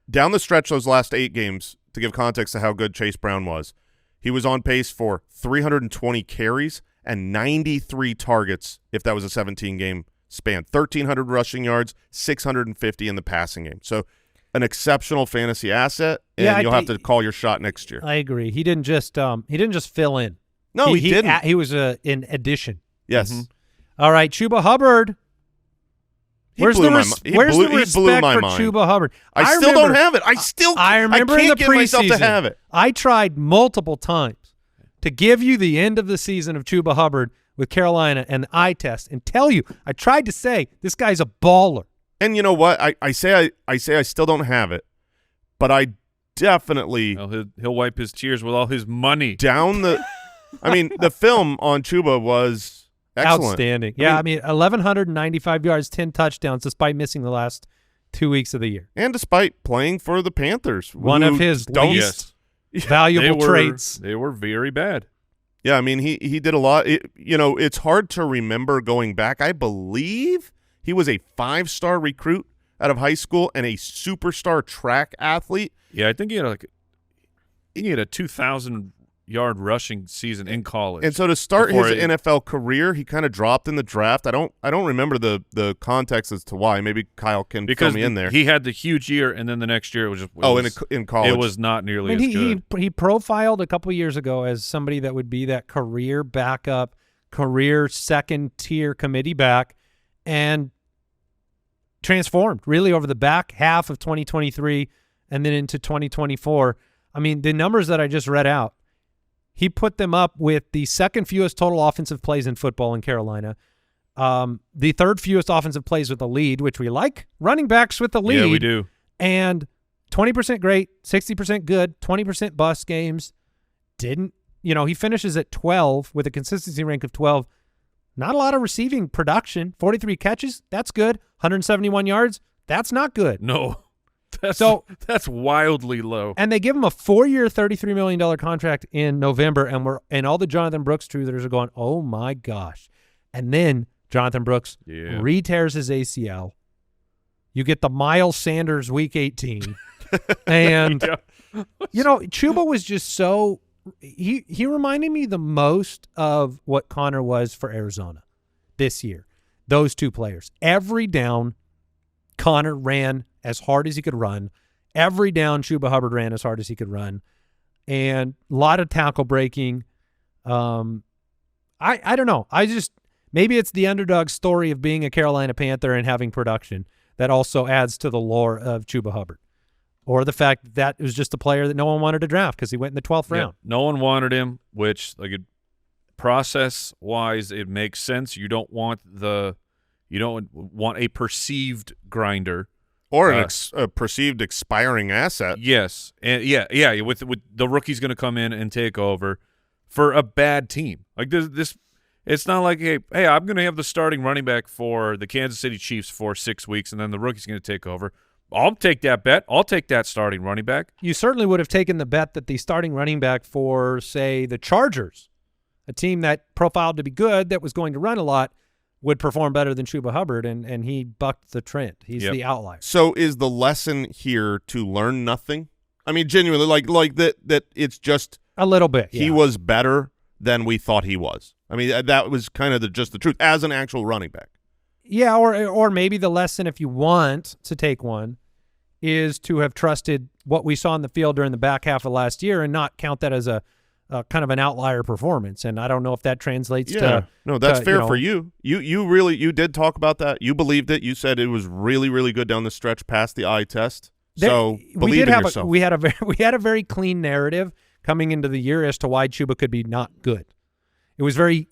down the stretch, those last 8 games, to give context to how good Chase Brown was. He was on pace for 320 carries and 93 targets if that was a 17-game span. 1,300 rushing yards, 650 in the passing game. So an exceptional fantasy asset, and you'll have to call your shot next year. I agree. He didn't just fill in. No, he didn't. He was an addition. Yes. Mm-hmm. All right, Chuba Hubbard. Where's the respect for Chuba Hubbard? I still don't have it. I remember I can't in the get myself to preseason, have it. I tried multiple times to give you the end of the season of Chuba Hubbard with Carolina and the eye test and tell you, I tried to say this guy's a baller. And you know what? I say I still don't have it, but I definitely he'll wipe his tears with all his money down the. I mean, the film on Chuba was excellent. Outstanding. I mean 1,195 yards, 10 touchdowns, despite missing the last 2 weeks of the year, and despite playing for the Panthers, one of his least valuable traits. They were very bad. Yeah, I mean he did a lot. It's hard to remember going back. I believe he was a 5-star recruit out of high school and a superstar track athlete. Yeah, I think he had a 2,000-yard rushing season in college. And so to start his NFL career, he kind of dropped in the draft. I don't remember the context as to why. Maybe Kyle can fill me in there. He had the huge year, and then the next year it was just in college it was not nearly as good. He profiled a couple years ago as somebody that would be that career backup, career second-tier committee back, and transformed really over the back half of 2023 and then into 2024. I mean, the numbers that I just read out, he put them up with the second fewest total offensive plays in football in Carolina, the third fewest offensive plays with the lead, which we like, running backs with the lead. Yeah, we do. And 20% great, 60% good, 20% bust games. He finishes at 12 with a consistency rank of 12. Not a lot of receiving production. 43 catches, that's good. 171 yards, that's not good. No, that's wildly low. And they give him a 4-year, $33 million contract in November, and all the Jonathan Brooks truthers are going, oh my gosh. And then Jonathan Brooks re-tears his ACL. You get the Miles Sanders Week 18. And, Chuba was just so – he reminded me the most of what Connor was for Arizona this year. Those two players. Every down, Connor ran as hard as he could run. Every down, Chuba Hubbard ran as hard as he could run. And a lot of tackle breaking. I don't know. Maybe it's the underdog story of being a Carolina Panther and having production that also adds to the lore of Chuba Hubbard. Or the fact that it was just a player that no one wanted to draft because he went in the 12th round. No one wanted him, which process-wise, it makes sense. You don't want a perceived grinder. Or a perceived expiring asset. Yes. And with the rookie's going to come in and take over for a bad team. Like this it's not like, hey, I'm going to have the starting running back for the Kansas City Chiefs for 6 weeks, and then the rookie's going to take over. I'll take that bet. I'll take that starting running back. You certainly would have taken the bet that the starting running back for, say, the Chargers, a team that profiled to be good, that was going to run a lot, would perform better than Chuba Hubbard, and he bucked the trend. He's the outlier. So is the lesson here to learn nothing? I mean, genuinely, like that it's just a little bit. He was better than we thought he was. I mean, that was kind of just the truth as an actual running back. Yeah, or maybe the lesson, if you want to take one, is to have trusted what we saw in the field during the back half of last year and not count that as a kind of an outlier performance. And I don't know if that translates to – No, that's fair for you. You did talk about that. You believed it. You said it was really, really good down the stretch past the eye test. So believe in yourself. We had a very clean narrative coming into the year as to why Chuba could be not good. It was very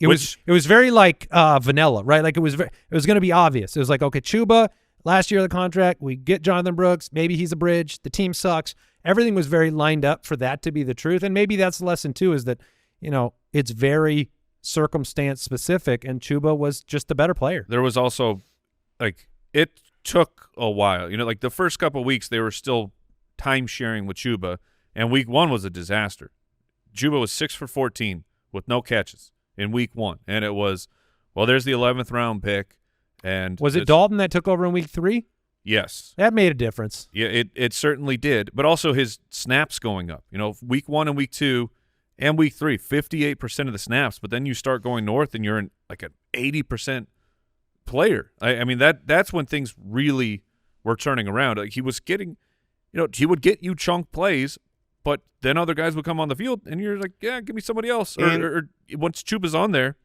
like vanilla, right? Like it was going to be obvious. It was like, okay, Chuba, last year of the contract, we get Jonathan Brooks, maybe he's a bridge, the team sucks. Everything was very lined up for that to be the truth. And maybe that's the lesson too, is that, it's very circumstance specific, and Chuba was just the better player. There was also it took a while. Like the first couple of weeks they were still time sharing with Chuba, and week 1 was a disaster. Chuba was 6 for 14 with no catches in week 1, and it was, there's the 11th round pick. And was it Dalton that took over in week 3? Yes. That made a difference. Yeah, it certainly did. But also his snaps going up. Week 1 and week 2 and week 3, 58% of the snaps. But then you start going north and you're in like an 80% player. I mean, that's when things really were turning around. Like he was getting, he would get you chunk plays, but then other guys would come on the field and you're like, yeah, give me somebody else. Or once Chuba's on there,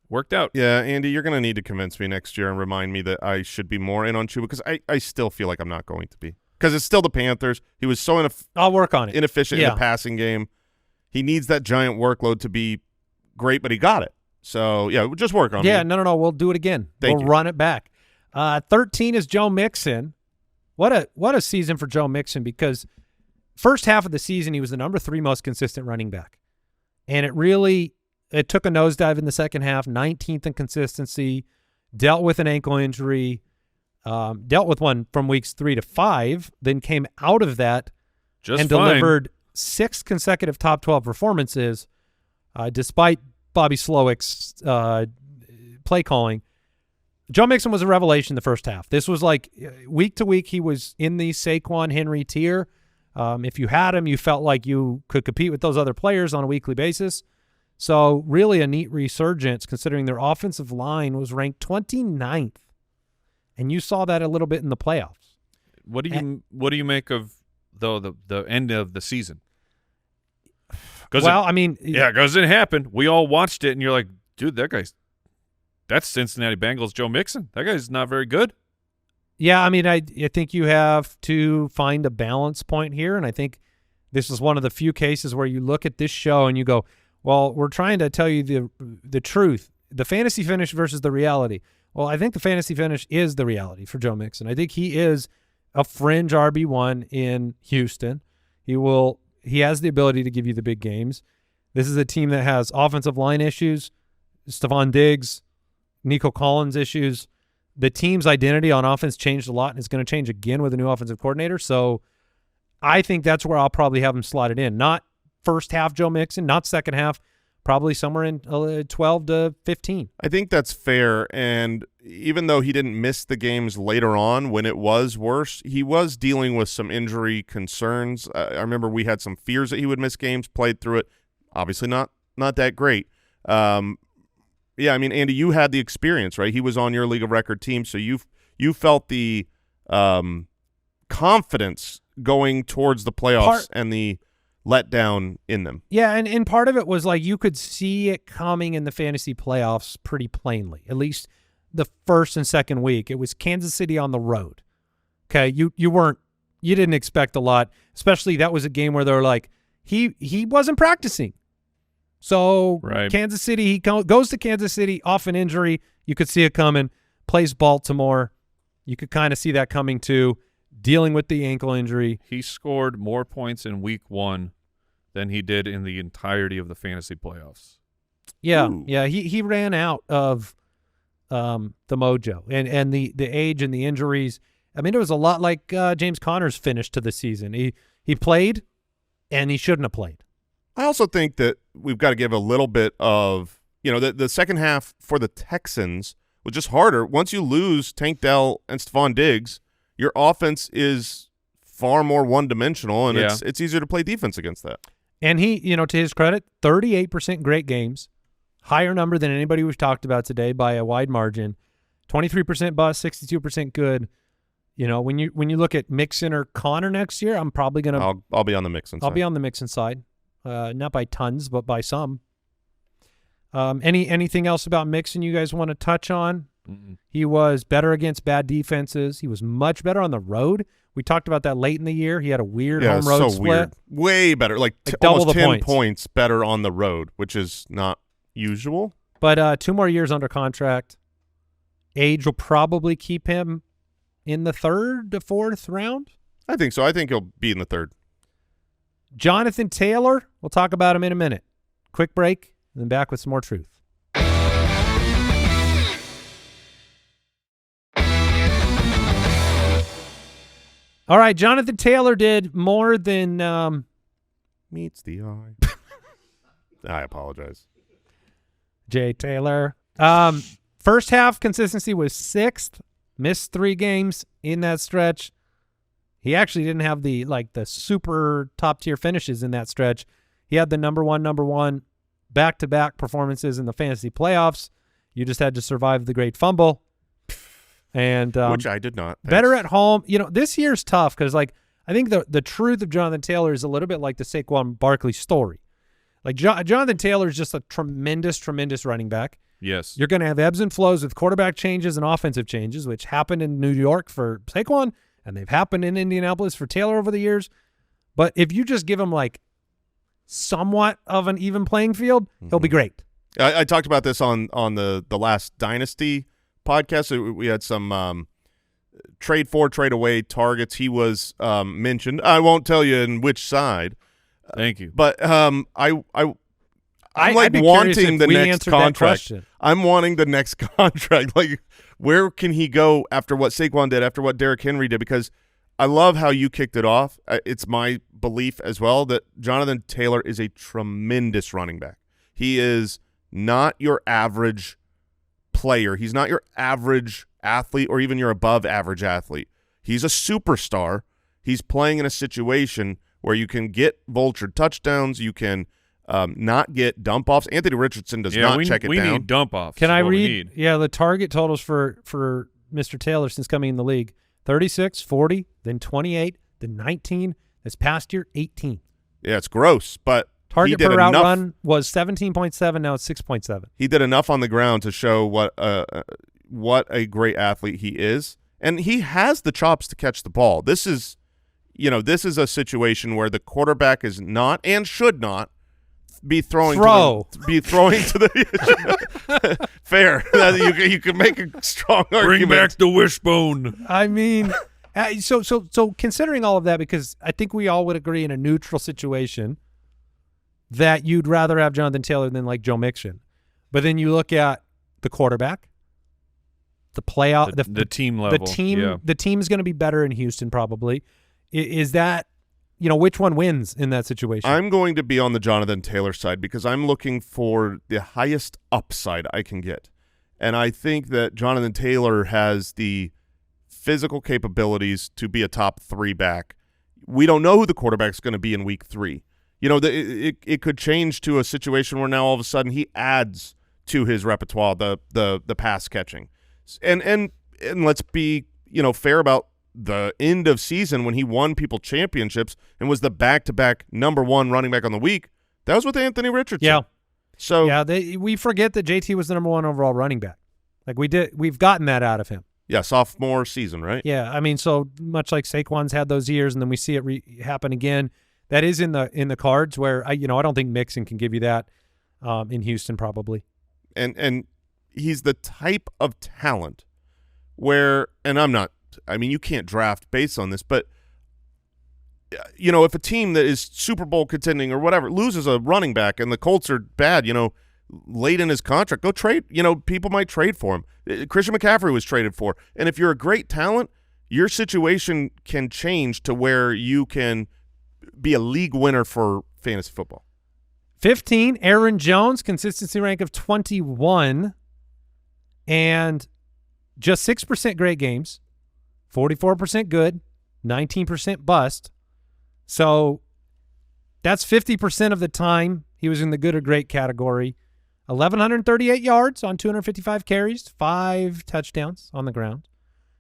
worked out. Yeah, Andy, you're going to need to convince me next year and remind me that I should be more in on Chuba, because I still feel like I'm not going to be. Because it's still the Panthers. He was so I'll work on it. Inefficient in the passing game. He needs that giant workload to be great, but he got it. So, yeah, just work on it. Yeah, no, we'll do it again. We'll run it back. 13 is Joe Mixon. What a season for Joe Mixon, because first half of the season he was the number 3 most consistent running back. And it took a nosedive in the second half, 19th in consistency, dealt with an ankle injury, dealt with one from weeks 3 to 5, then came out of that delivered 6 consecutive top 12 performances, despite Bobby Slowick's play calling. Joe Mixon was a revelation the first half. This was like week to week he was in the Saquon Henry tier. If you had him, you felt like you could compete with those other players on a weekly basis. So really a neat resurgence, considering their offensive line was ranked 29th, and you saw that a little bit in the playoffs. What do you make of the end of the season? Because it happened. We all watched it, and you're like, dude, that's Cincinnati Bengals Joe Mixon. That guy's not very good. Yeah, I mean, I think you have to find a balance point here, and I think this is one of the few cases where you look at this show and you go, well, we're trying to tell you the truth, the fantasy finish versus the reality. Well, I think the fantasy finish is the reality for Joe Mixon. I think he is a fringe RB1 in Houston. He has the ability to give you the big games. This is a team that has offensive line issues, Stephon Diggs, Nico Collins issues. The team's identity on offense changed a lot, and it's going to change again with a new offensive coordinator. So I think that's where I'll probably have him slotted in. Not first half Joe Mixon, not second half, probably somewhere in 12 to 15. I think that's fair, and even though he didn't miss the games later on when it was worse, he was dealing with some injury concerns. I remember we had some fears that he would miss games, played through it. Obviously not that great. Yeah, I mean, Andy, you had the experience, right? He was on your league of record team, so you felt the confidence going towards the playoffs and the letdown in them. Yeah, and part of it was like you could see it coming in the fantasy playoffs pretty plainly, at least the first and second week. It was Kansas City on the road. Okay, you didn't expect a lot, especially that was a game where they were like, he wasn't practicing. So right. Kansas City, he goes to Kansas City off an injury. You could see it coming. Plays Baltimore. You could kind of see that coming too, dealing with the ankle injury. He scored more points in week 1 than he did in the entirety of the fantasy playoffs. Yeah, Ooh. yeah. He ran out of the mojo and the age and the injuries. I mean, it was a lot like James Conner's finish to the season. He played, and he shouldn't have played. I also think that we've got to give a little bit of, the second half for the Texans was just harder. Once you lose Tank Dell and Stephon Diggs, your offense is far more one-dimensional, and it's easier to play defense against that. And he, to his credit, 38% great games, higher number than anybody we've talked about today by a wide margin, 23% bust, 62% good. When you look at Mixon or Connor next year, I'm probably going to – I'll be on the Mixon side. I'll be on the Mixon side. Not by tons, but by some. Anything else about Mixon you guys want to touch on? Mm-mm. He was better against bad defenses. He was much better on the road. We talked about that late in the year. He had a weird home road split. Weird. Way better. Like double almost the 10 points better on the road, which is not usual. But 2 more years under contract. Age will probably keep him in the 3rd to 4th round. I think so. I think he'll be in the 3rd. Jonathan Taylor, we'll talk about him in a minute. Quick break, and then back with some more truth. All right, Jonathan Taylor did more than meets the eye. I apologize. Jay Taylor. First half consistency was 6th. Missed 3 games in that stretch. He actually didn't have the super top tier finishes in that stretch. He had the number one back-to-back performances in the fantasy playoffs. You just had to survive the great fumble. And which I did not. Thanks. Better at home. This year's tough because I think the truth of Jonathan Taylor is a little bit like the Saquon Barkley story. Like Jonathan Taylor is just a tremendous, tremendous running back. Yes. You're going to have ebbs and flows with quarterback changes and offensive changes, which happened in New York for Saquon, and they've happened in Indianapolis for Taylor over the years. But if you just give him somewhat of an even playing field, he'll be great. I talked about this on the last Dynasty podcast. We had some trade for, trade away targets. He was mentioned. I won't tell you in which side. Thank you. But I'm wanting the next contract. I'm wanting the next contract. Where can he go after what Saquon did, after what Derrick Henry did? Because I love how you kicked it off. It's my belief as well that Jonathan Taylor is a tremendous running back. He is not your average player. He's not your average athlete or even your above average athlete. He's a superstar. He's playing in a situation where you can get vultured touchdowns. You can not get dump-offs. Anthony Richardson does not check it down. We need dump-offs. Can I read? Yeah, the target totals for Mr. Taylor since coming in the league, 36, 40, then 28, then 19. This past year, 18. Yeah, it's gross, but target per route run was 17.7. Now it's 6.7. He did enough on the ground to show what a great athlete he is, and he has the chops to catch the ball. This is a situation where the quarterback is not and should not be throwing to the fair. You can make a strong argument. Bring back the wishbone. I mean, so considering all of that, because I think we all would agree in a neutral situation that you'd rather have Jonathan Taylor than Joe Mixon. But then you look at the quarterback, the playoff, the team level. The team's going to be better in Houston probably. Is that, which one wins in that situation? I'm going to be on the Jonathan Taylor side because I'm looking for the highest upside I can get. And I think that Jonathan Taylor has the physical capabilities to be a top 3 back. We don't know who the quarterback's going to be in week 3. It could change to a situation where now all of a sudden he adds to his repertoire the pass catching. And let's be, fair about the end of season when he won people championships and was the back-to-back #1 running back on the week, that was with Anthony Richardson. Yeah. So yeah, we forget that JT was the #1 overall running back. Like we've gotten that out of him. Yeah, sophomore season, right? Yeah, I mean, so much like Saquon's had those years, and then we see it happen again. That is in the cards where I don't think Mixon can give you that in Houston probably. And he's the type of talent where, and you can't draft based on this, but if a team that is Super Bowl contending or whatever loses a running back and the Colts are bad, late in his contract, go trade. People might trade for him. Christian McCaffrey was traded for. And if you're a great talent, your situation can change to where you can be a league winner for fantasy football. 15, Aaron Jones, consistency rank of 21, and just 6% great games, 44% good, 19% bust. So that's 50% of the time he was in the good or great category. 1,138 yards on 255 carries, 5 touchdowns on the ground,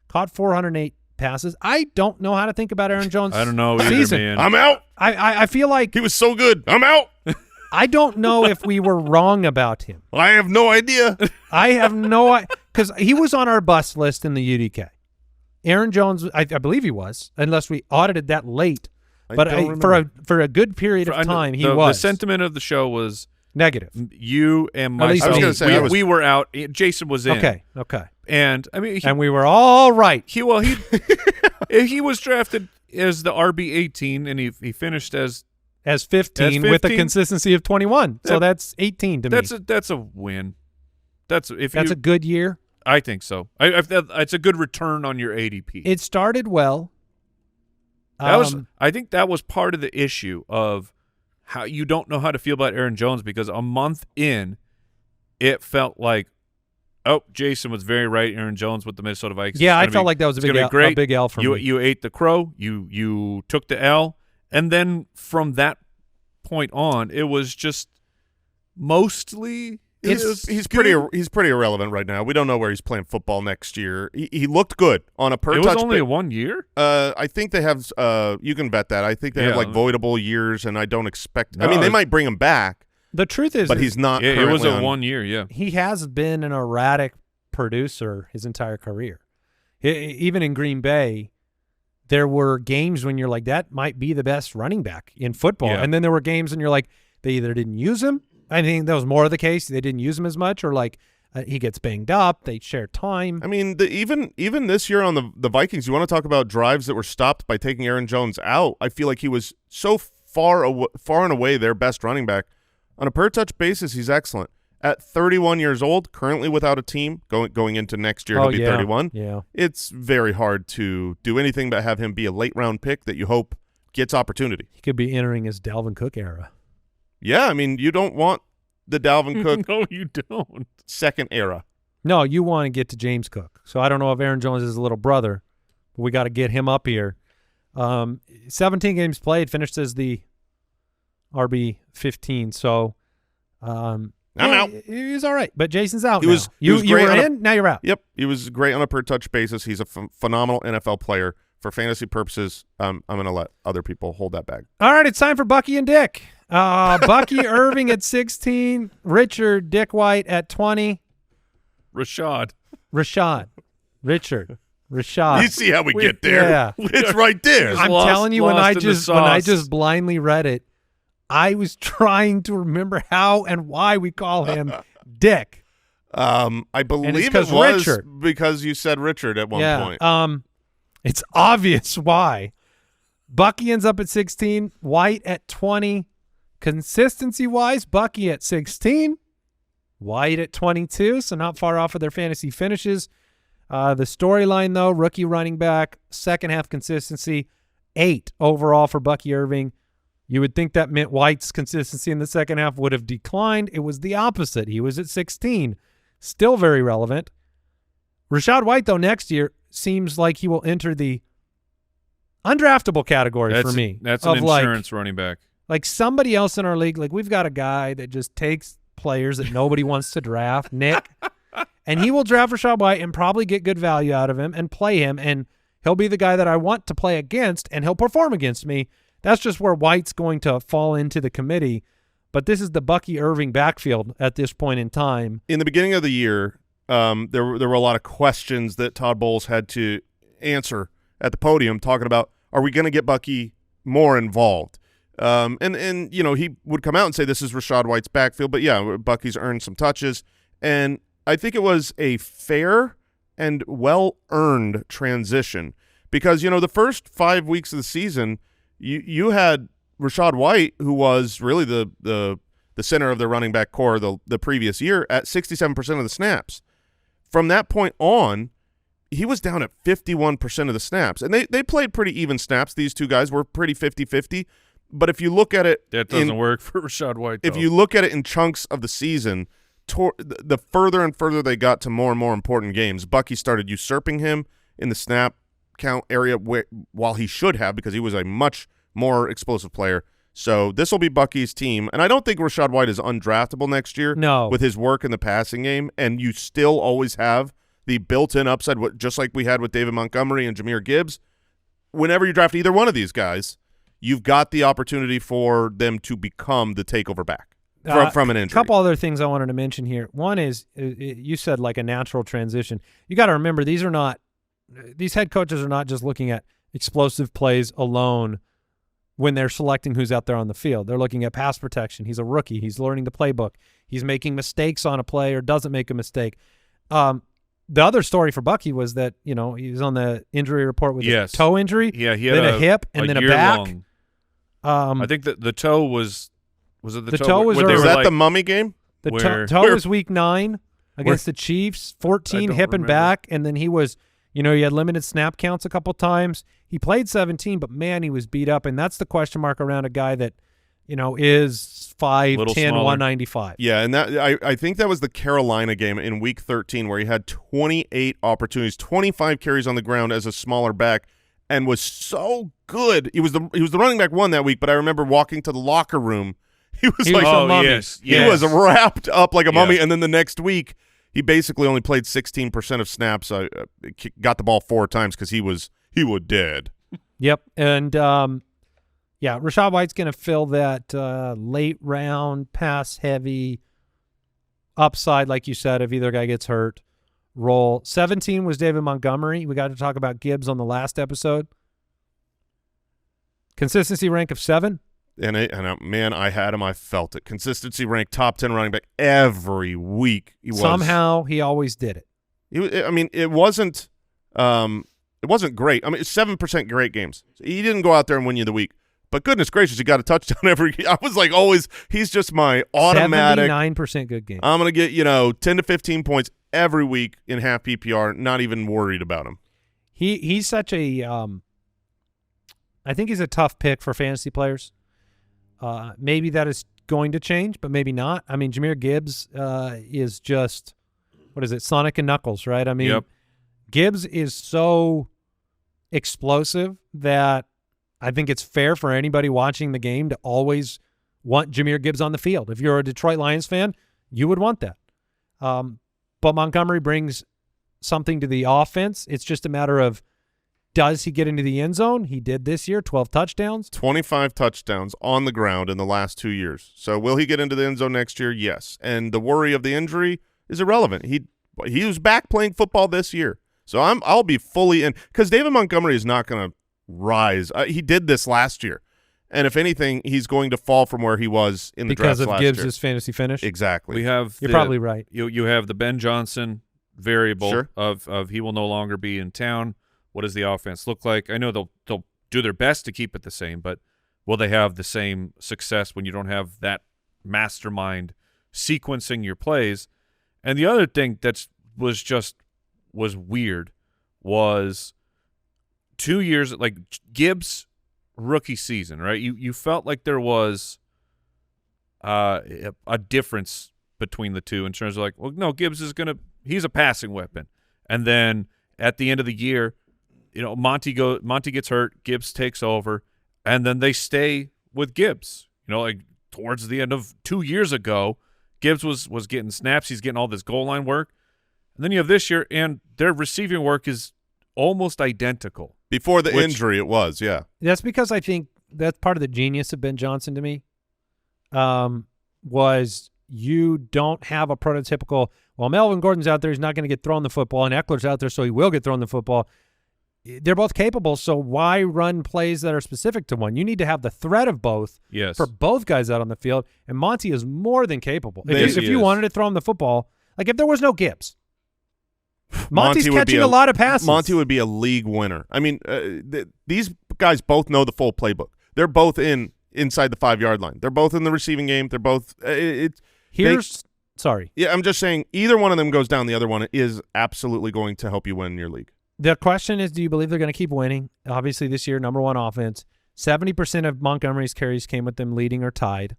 caught 408 passes. I don't know how to think about Aaron Jones. I don't know either, season. man. I'm out. I feel like he was so good. I'm out. I don't know if we were wrong about him. I have no idea. I have no idea because he was on our bust list in the UDK. Aaron Jones, I believe he was, unless we audited that late. But for a good period of time, he was. The sentiment of the show was negative. You and Mike. I was going to say we were out. Jason was in. Okay. And I mean, and we were all right. He was drafted as the RB18, and he finished as 15 with a consistency of 21. So that's 18 to me. That's a win. That's a good year. I think so. It's a good return on your ADP. It started well. I think that was part of the issue of how you don't know how to feel about Aaron Jones, because a month in, it felt like, Jason was very right. Aaron Jones with the Minnesota Vikings. Yeah, I felt like that was a big L for me. You ate the crow. You took the L, and then from that point on, it was just mostly. He's pretty irrelevant right now. We don't know where he's playing football next year. He looked good on a per touch. It was only a 1 year? I think they have you can bet that. I think they have like voidable years, and I don't expect No, they might bring him back. The truth is, but he's not. Yeah, it was a 1 year. Yeah, he has been an erratic producer his entire career. Even in Green Bay, there were games when you're like, that might be the best running back in football, and then there were games when you're like, they either didn't use him. I think that was more of the case. They didn't use him as much, or like he gets banged up. They share time. I mean, even this year on the Vikings, you want to talk about drives that were stopped by taking Aaron Jones out. I feel like he was so far and away their best running back. On a per-touch basis, he's excellent. At 31 years old, currently without a team, going into next year, he'll be 31. Yeah. It's very hard to do anything but have him be a late-round pick that you hope gets opportunity. He could be entering his Dalvin Cook era. Yeah, I mean, you don't want the Dalvin Cook no, you don't. second era. No, you want to get to James Cook. So I don't know if Aaron Jones is a little brother, but we got to get him up here. 17 games played, finished as the RB15. So I'm out. He was all right, but Jason's out. He was you great were in, now you're out. Yep, he was great on a per touch basis. He's a phenomenal NFL player. For fantasy purposes, I'm going to let other people hold that bag. All right, it's time for Bucky and Dick. Bucky Irving at 16, Dick White at 20. Rachaad. Richard. You see how we get there? Yeah. It's right there. I'm telling you, when I just blindly read it, I was trying to remember how and why we call him Dick. I believe it was Richard. Because you said Richard at one point. It's obvious why. Bucky ends up at 16, White at 20. Consistency-wise, Bucky at 16, White at 22, so not far off of their fantasy finishes. The storyline, though, rookie running back, second half consistency, 8 overall for Bucky Irving. You would think that meant White's consistency in the second half would have declined. It was the opposite. He was at 16, still very relevant. Rachaad White, though, next year seems like he will enter the undraftable category for me. That's an insurance running back. Like somebody else in our league, like we've got a guy that just takes players that nobody wants to draft, Nick, and he will draft Rachaad White and probably get good value out of him and play him, and He'll be the guy that I want to play against, and he'll perform against me. That's just where White's going to fall into the committee. But this is the Bucky Irving backfield at this point in time. In the beginning of the year, there were a lot of questions that Todd Bowles had to answer at the podium, talking about, are we going to get Bucky more involved? And you know, he would come out and say this is Rachaad White's backfield, but yeah, Bucky's earned some touches, and I think it was a fair and well-earned transition because, you know, the first 5 weeks of the season, you had Rachaad White, who was really the center of the running back core the previous year, at 67% of the snaps. From that point on, he was down at 51% of the snaps, and they played pretty even snaps. These two guys were pretty 50-50. But if you look at it, that doesn't work for Rachaad White, though. If you look at it in chunks of the season, the further and further they got to more and more important games, Bucky started usurping him in the snap count area while he should have, because he was a much more explosive player. So this will be Bucky's team, and I don't think Rachaad White is undraftable next year. No, with his work in the passing game, and you still always have the built-in upside, just like we had with David Montgomery and Jahmyr Gibbs. Whenever you draft either one of these guys, you've got the opportunity for them to become the takeover back from an injury. A couple other things I wanted to mention here. One is you said like a natural transition. You got to remember these head coaches are not just looking at explosive plays alone when they're selecting who's out there on the field. They're looking at pass protection. He's a rookie. He's learning the playbook. He's making mistakes on a play or doesn't make a mistake. The other story for Bucky was that, you know, he was on the injury report with a toe injury, he had then a hip, and then a back. I think that the toe was it the toe? Toe was was that the Mummy game? The toe was week 9 against the Chiefs, 14 hip and back, and then he was, you know, he had limited snap counts a couple times. He played 17, but man, he was beat up, and that's the question mark around a guy that, you know, is 5'10", 195. Yeah, and that I think that was the Carolina game in Week 13 where he had 28 opportunities, 25 carries on the ground as a smaller back, and was so good. He was the running back one that week, but I remember walking to the locker room. He was like a mummy. Yes. He was wrapped up like a mummy, and then the next week he basically only played 16% of snaps. Got the ball 4 times because he was dead. Yep, and yeah, Rachaad White's going to fill that late round, pass heavy upside, like you said, if either guy gets hurt, role. 17 was David Montgomery. We got to talk about Gibbs on the last episode. Consistency rank of 7. And man, I had him. I felt it. Consistency rank top 10 running back every week. Somehow he always did it. I mean, it wasn't great. I mean, it's 7% great games. He didn't go out there and win you the week. But goodness gracious, he got a touchdown every – I was like always – he's just my automatic – 79% good game. I'm going to get, 10 to 15 points every week in half PPR, not even worried about him. He's such a I think he's a tough pick for fantasy players. Maybe that is going to change, but maybe not. I mean, Jahmyr Gibbs is just – what is it, Sonic and Knuckles, right? I mean, Gibbs is so explosive that – I think it's fair for anybody watching the game to always want Jahmyr Gibbs on the field. If you're a Detroit Lions fan, you would want that. But Montgomery brings something to the offense. It's just a matter of, does he get into the end zone? He did this year, 12 touchdowns. 25 touchdowns on the ground in the last 2 years. So will he get into the end zone next year? Yes. And the worry of the injury is irrelevant. He was back playing football this year. So I'll be fully in, because David Montgomery is not going to rise. He did this last year, and if anything, he's going to fall from where he was in the draft last year. Because of Gibbs' fantasy finish? Exactly. You're probably right. You have the Ben Johnson variable sure. of he will no longer be in town. What does the offense look like? I know they'll do their best to keep it the same, but will they have the same success when you don't have that mastermind sequencing your plays? And the other thing that was weird was 2 years, like Gibbs' rookie season, right? You felt like there was a difference between the two in terms of like, well, no, Gibbs he's a passing weapon. And then at the end of the year, Monty gets hurt, Gibbs takes over, and then they stay with Gibbs. Like towards the end of 2 years ago, Gibbs was getting snaps, he's getting all this goal line work. And then you have this year, and their receiving work is almost identical. Before the injury, it was, yeah. That's because I think that's part of the genius of Ben Johnson to me, was you don't have a prototypical, well, Melvin Gordon's out there, he's not going to get thrown the football, and Eckler's out there, so he will get thrown the football. They're both capable, so why run plays that are specific to one? You need to have the threat of both for both guys out on the field, and Monty is more than capable. If you wanted to throw him the football, like if there was no Gibbs, Monty's catching a lot of passes. Monty would be a league winner. I mean, these guys both know the full playbook. They're both inside the 5-yard line. They're both in the receiving game. They're both sorry. Yeah, I'm just saying either one of them goes down, the other one is absolutely going to help you win your league. The question is, do you believe they're going to keep winning? Obviously, this year, number one offense. 70% of Montgomery's carries came with them leading or tied.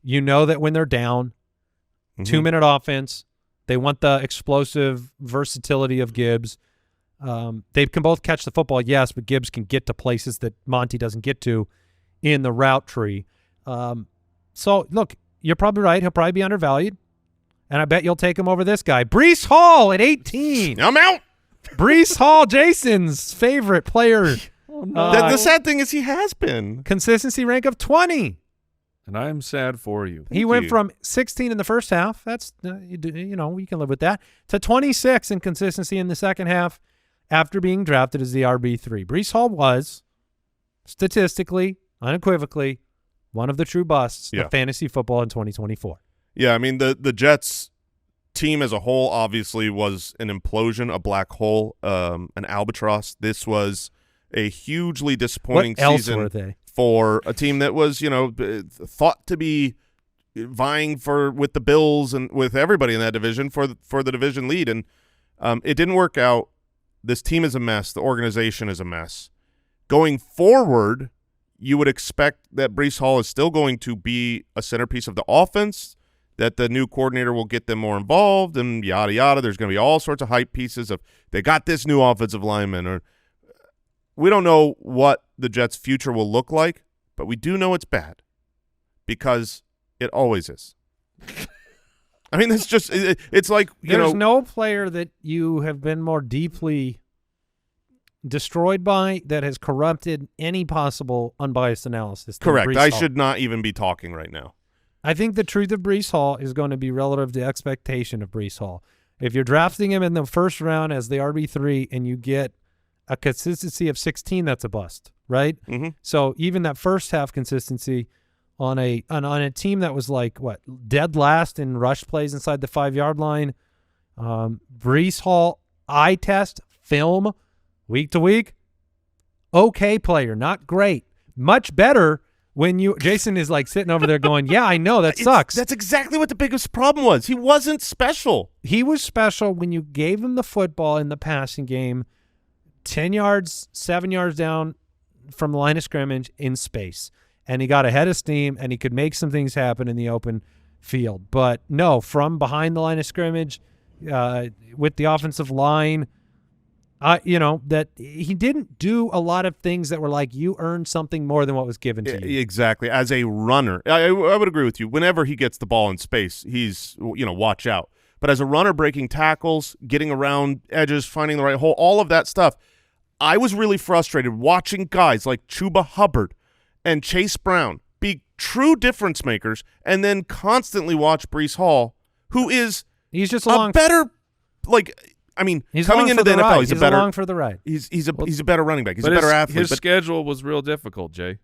You know that when they're down, 2-minute offense, they want the explosive versatility of Gibbs. They can both catch the football, yes, but Gibbs can get to places that Monty doesn't get to in the route tree. So, look, you're probably right. He'll probably be undervalued, and I bet you'll take him over this guy. Breece Hall at 18. I'm out. Breece Hall, Jason's favorite player. The sad thing is he has been. Consistency rank of 20. And I'm sad for you. He went from 16 in the first half. That's, you can live with that, to 26 in consistency in the second half after being drafted as the RB3. Breece Hall was, statistically, unequivocally, one of the true busts of fantasy football in 2024. Yeah, I mean, the Jets team as a whole obviously was an implosion, a black hole, an albatross. This was a hugely disappointing season for a team that was, thought to be vying with the Bills and with everybody in that division for the division lead, and it didn't work out. This team is a mess. The organization is a mess. Going forward, you would expect that Breece Hall is still going to be a centerpiece of the offense, that the new coordinator will get them more involved and yada, yada. There's going to be all sorts of hype pieces of they got this new offensive lineman. Or we don't know what the Jets' future will look like, but we do know it's bad because it always is. I mean, it's just it's like, There's no player that you have been more deeply destroyed by that has corrupted any possible unbiased analysis. Correct. I should not even be talking right now. I think the truth of Breece Hall is going to be relative to expectation of Breece Hall. If you're drafting him in the first round as the RB3 and you get a consistency of 16, that's a bust, right? Mm-hmm. So even that first half consistency on a team that was like, dead last in rush plays inside the 5-yard line, Breece Hall, eye test, film, week to week, okay player, not great. Much better when Jason is like sitting over there going, yeah, I know, that sucks. That's exactly what the biggest problem was. He wasn't special. He was special when you gave him the football in the passing game, 10 yards, 7 yards down from the line of scrimmage in space. And he got ahead of steam, and he could make some things happen in the open field. But no, from behind the line of scrimmage, with the offensive line, that he didn't do a lot of things that were like you earned something more than what was given to you. Exactly. As a runner, I would agree with you. Whenever he gets the ball in space, he's, watch out. But as a runner, breaking tackles, getting around edges, finding the right hole, all of that stuff, I was really frustrated watching guys like Chuba Hubbard and Chase Brown be true difference makers and then constantly watch Breece Hall, who is he's just a better, he's coming into the NFL, he's along for the ride. He's a better running back. He's a better athlete. His schedule was real difficult, Jay.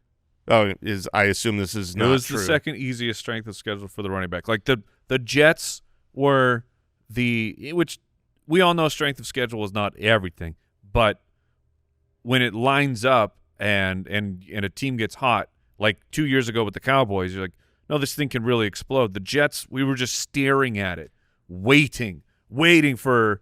Oh, I assume this is not true. It was the second easiest strength of schedule for the running back. Like the Jets were which we all know strength of schedule is not everything, but when it lines up and a team gets hot, like 2 years ago with the Cowboys, you're like, no, this thing can really explode. The Jets, we were just staring at it, waiting for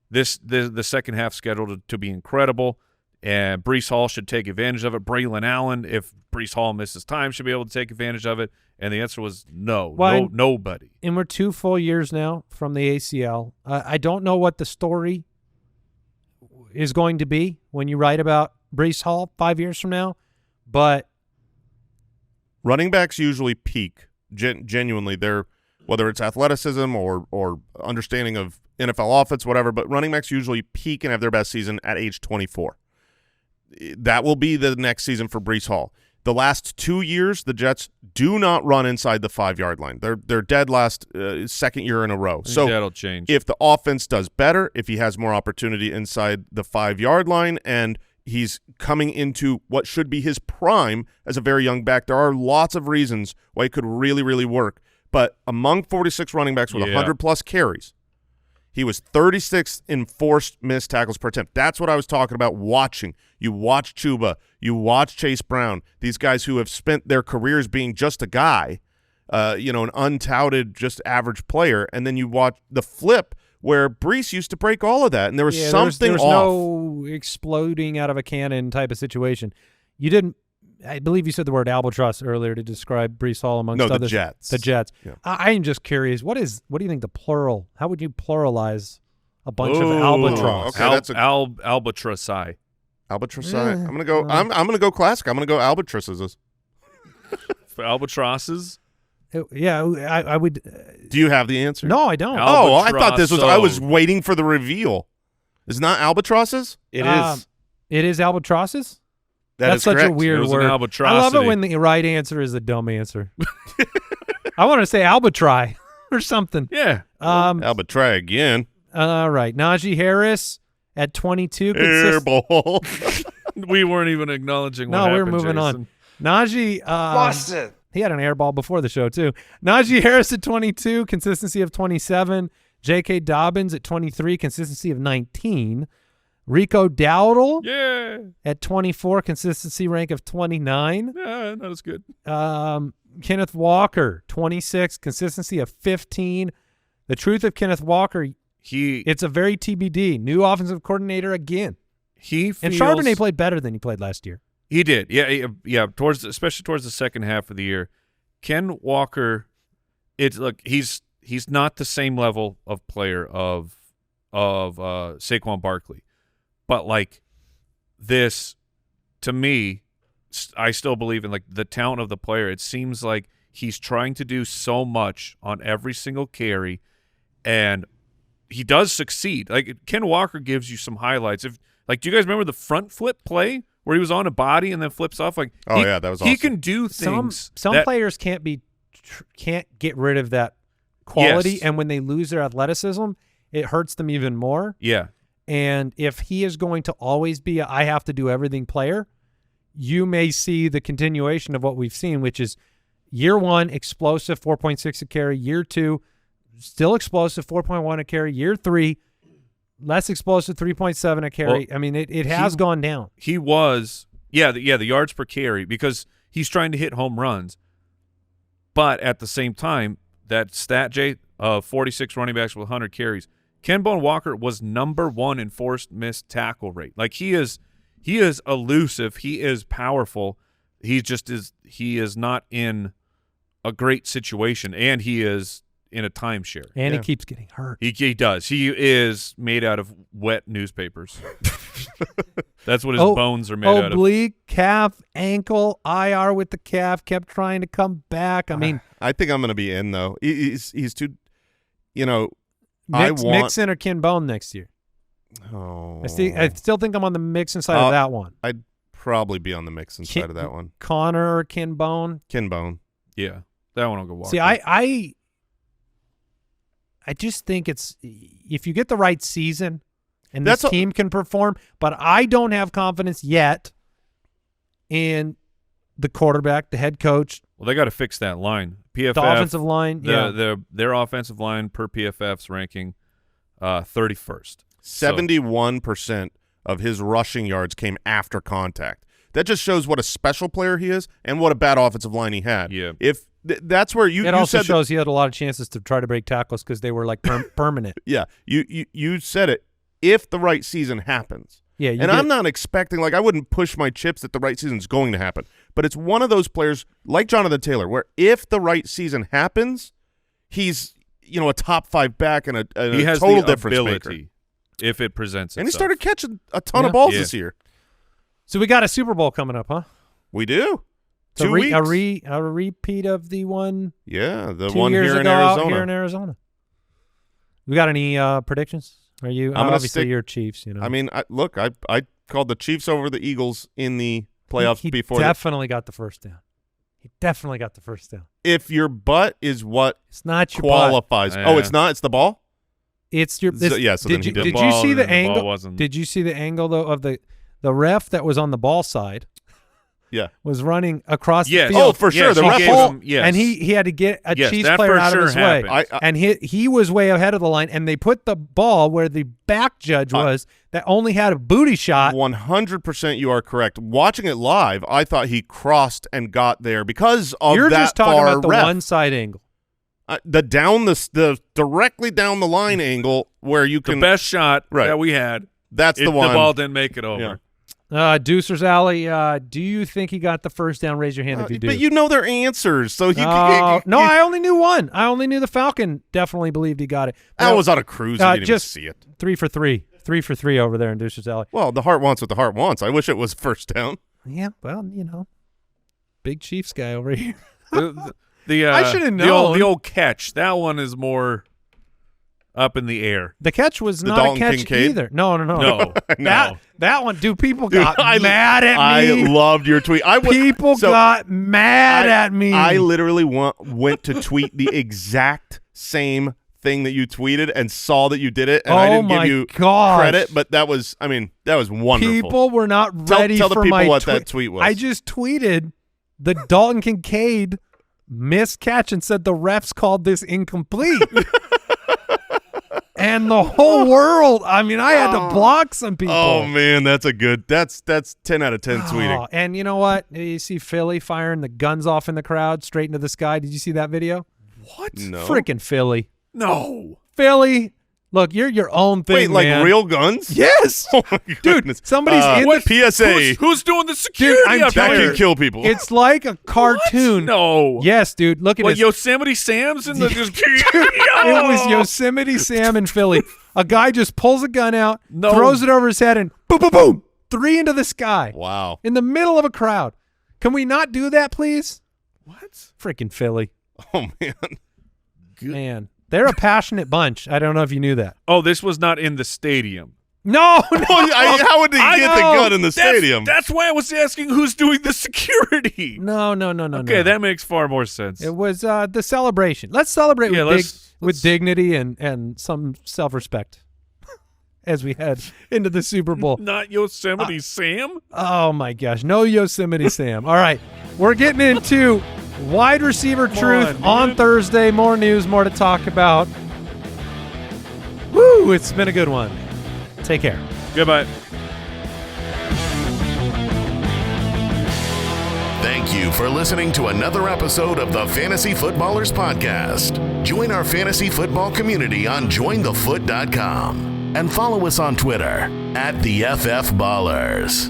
the second half schedule to be incredible, and Breece Hall should take advantage of it. Braylon Allen, if Breece Hall misses time, should be able to take advantage of it. And the answer was nobody. And we're 2 full years now from the ACL. I don't know what the story is going to be when you write about Breece Hall 5 years from now, but running backs usually peak. Genuinely, they're whether it's athleticism or understanding of NFL offense, whatever. But running backs usually peak and have their best season at age 24. That will be the next season for Breece Hall. The last 2 years, the Jets do not run inside the 5-yard line. They're dead last second year in a row. So that'll change. If the offense does better, if he has more opportunity inside the 5-yard line, and he's coming into what should be his prime as a very young back, there are lots of reasons why it could really, really work. But among 46 running backs with 100-plus carries, he was 36th in forced missed tackles per attempt. That's what I was talking about watching. You watch Chuba. You watch Chase Brown. These guys who have spent their careers being just a guy, an untouted, just average player, and then you watch the flip where Breece used to break all of that, and there was something there was off. No exploding out of a cannon type of situation. You didn't. I believe you said the word albatross earlier to describe Breece Hall amongst others. The Jets. The Jets. Yeah. I am just curious. What do you think the plural? How would you pluralize a bunch of albatross? Okay, that's albatrossi. Albatrossi. I'm gonna go. I'm gonna go classic. I'm gonna go albatrosses. For albatrosses. Yeah, I would. Do you have the answer? No, I don't. Oh, I thought this was. I was waiting for the reveal. It's not albatrosses. It is. It is albatrosses. That's such correct. a weird word. I love it when the right answer is a dumb answer. I want to say albitri or something. Yeah. Albitri again. All right. Najee Harris at 22. Airball. We weren't even acknowledging what happened, we're moving Jason. on. Najee. Boston. He had an airball before the show, too. Najee Harris at 22, consistency of 27. J.K. Dobbins at 23, consistency of 19. Rico Dowdle at 24, consistency rank of 29. Yeah, not as good. Kenneth Walker, 26, consistency of 15. The truth of Kenneth Walker, it's a very TBD. New offensive coordinator again. And Charbonnet played better than he played last year. He did. Yeah. Especially towards the second half of the year. Ken Walker, he's not the same level of player of Saquon Barkley. But like this, to me, I still believe in like the talent of the player. It seems like he's trying to do so much on every single carry, and he does succeed. Like Ken Walker gives you some highlights. Do you guys remember the front flip play where he was on a body and then flips off? That was awesome. He can do things. Some players can't get rid of that quality, and when they lose their athleticism, it hurts them even more. Yeah. And if he is going to always be a I have to do everything player, you may see the continuation of what we've seen, which is year 1, explosive, 4.6 a carry. Year 2, still explosive, 4.1 a carry. Year 3, less explosive, 3.7 a carry. Well, I mean, it has gone down. He was, the yards per carry, because he's trying to hit home runs. But at the same time, that stat, Jay, 46 running backs with 100 carries, Kenbone Walker was number 1 in forced missed tackle rate. Like he is elusive. He is powerful. He is not in a great situation, and he is in a timeshare. And he keeps getting hurt. He does. He is made out of wet newspapers. That's what his bones are made out of. Oblique, calf, ankle, IR with the calf, kept trying to come back. I mean, I think I'm going to be in, though. He's too, Mixon or Ken Bone next year. Oh, I still think I'm on the Mixon side of that one. I'd probably be on the Mixon side of that one. Connor or Ken Bone? Ken Bone. Yeah, that one I'll go Walker. See, I just think it's if you get the right season and this team can perform, but I don't have confidence yet in the quarterback, the head coach. Well, they got to fix that line. PFF, the offensive line, their offensive line per PFF's ranking 31st. 71% of his rushing yards came after contact. That just shows what a special player he is and what a bad offensive line he had. Yeah. If that's where you also said shows he had a lot of chances to try to break tackles because they were like permanent. Yeah. You said it. If the right season happens. Yeah. And I'm not expecting, I wouldn't push my chips that the right season is going to happen. But it's one of those players like Jonathan Taylor where if the right season happens, he's, a top 5 back and a total difference maker. If it presents itself. And he started catching a ton of balls this year. So we got a Super Bowl coming up, huh? We do. It's 2 weeks. A repeat of the one. Yeah, the 2 one years here in ago out Arizona. Here in Arizona. We got any predictions? Are you I'm gonna obviously stick- you're Chiefs? You know. I mean, I called the Chiefs over the Eagles in the playoffs he before. definitely got the first down. He definitely got the first down. If your butt is what It's not your butt. qualifies. Yeah. Oh, it's not. It's the ball. It's your. So- yeah, so then did he you, did. did The you ball see and the the ball angle? wasn't- Did you see the angle though of the ref that was on the ball side? Yeah. Was running across Yes. the field. Oh, for sure. Yes, The he ref gave was- him- yes. And he had to get a Yes, Chiefs that player for out sure of his happened. way. And he was way ahead of the line, and they put the ball where the back judge was that only had a booty shot. 100% you are correct. Watching it live, I thought he crossed and got there because of You're that just talking far about the ref. one side angle. The directly down the line angle where you The can. best shot Right. that we had. That's the one. The ball didn't make it over. Deucer's Alley, do you think he got the first down? Raise your hand if you do. But you know their answers, so No, I only knew one. I only knew the Falcon definitely believed he got it. I was on a cruise. You didn't just even see it. 3 for 3. 3 for 3 over there in Deucer's Alley. Well, the heart wants what the heart wants. I wish it was first down. Yeah, well, big Chiefs guy over here. I should have The old known. catch. That one is more up in the air. The catch was not Dalton a catch Kincaid? either. No. No. That one, people Dude, got mad at me. I loved your tweet. People got mad at me. I literally went to tweet the exact same thing that you tweeted and saw that you did it, and I didn't give you credit, but that was wonderful. People were not ready tell for the people my what that tweet was. I just tweeted the Dalton Kincaid missed catch and said the refs called this incomplete. And the whole world, I had to block some people. Oh man, that's 10 out of 10 tweeting. And you know what? You see Philly firing the guns off in the crowd straight into the sky. Did you see that video? What? No. Freaking Philly. No. Philly. Look, you're your own thing, Wait, like man. real guns? Yes. Oh my goodness. Dude, somebody's in what the PSA? Who's doing the security I'm up that telling there? can kill people. It's like a cartoon. No. Yes, dude. Look at What, this. Yosemite Sam's in the It was Yosemite Sam in Philly. A guy just pulls a gun out, No. throws it over his head, and boom, boom, boom, 3 into the sky Wow. in the middle of a crowd. Can we not do that, please? What? Freaking Philly. Oh man. Man, they're a passionate bunch. I don't know if you knew that. Oh, this was not in the stadium. No. How would he get the gun in the stadium? That's why I was asking who's doing the security. No. Okay, that makes far more sense. It was the celebration. Let's celebrate with dignity and some self-respect as we head into the Super Bowl. Not Yosemite Sam? Oh, my gosh. No Yosemite Sam. All right. We're getting into wide receiver truth on Thursday. More news, more to talk about. Woo, it's been a good one. Take care. Goodbye. Thank you for listening to another episode of the Fantasy Footballers Podcast. Join our fantasy football community on jointhefoot.com and follow us on Twitter @TheFFBallers.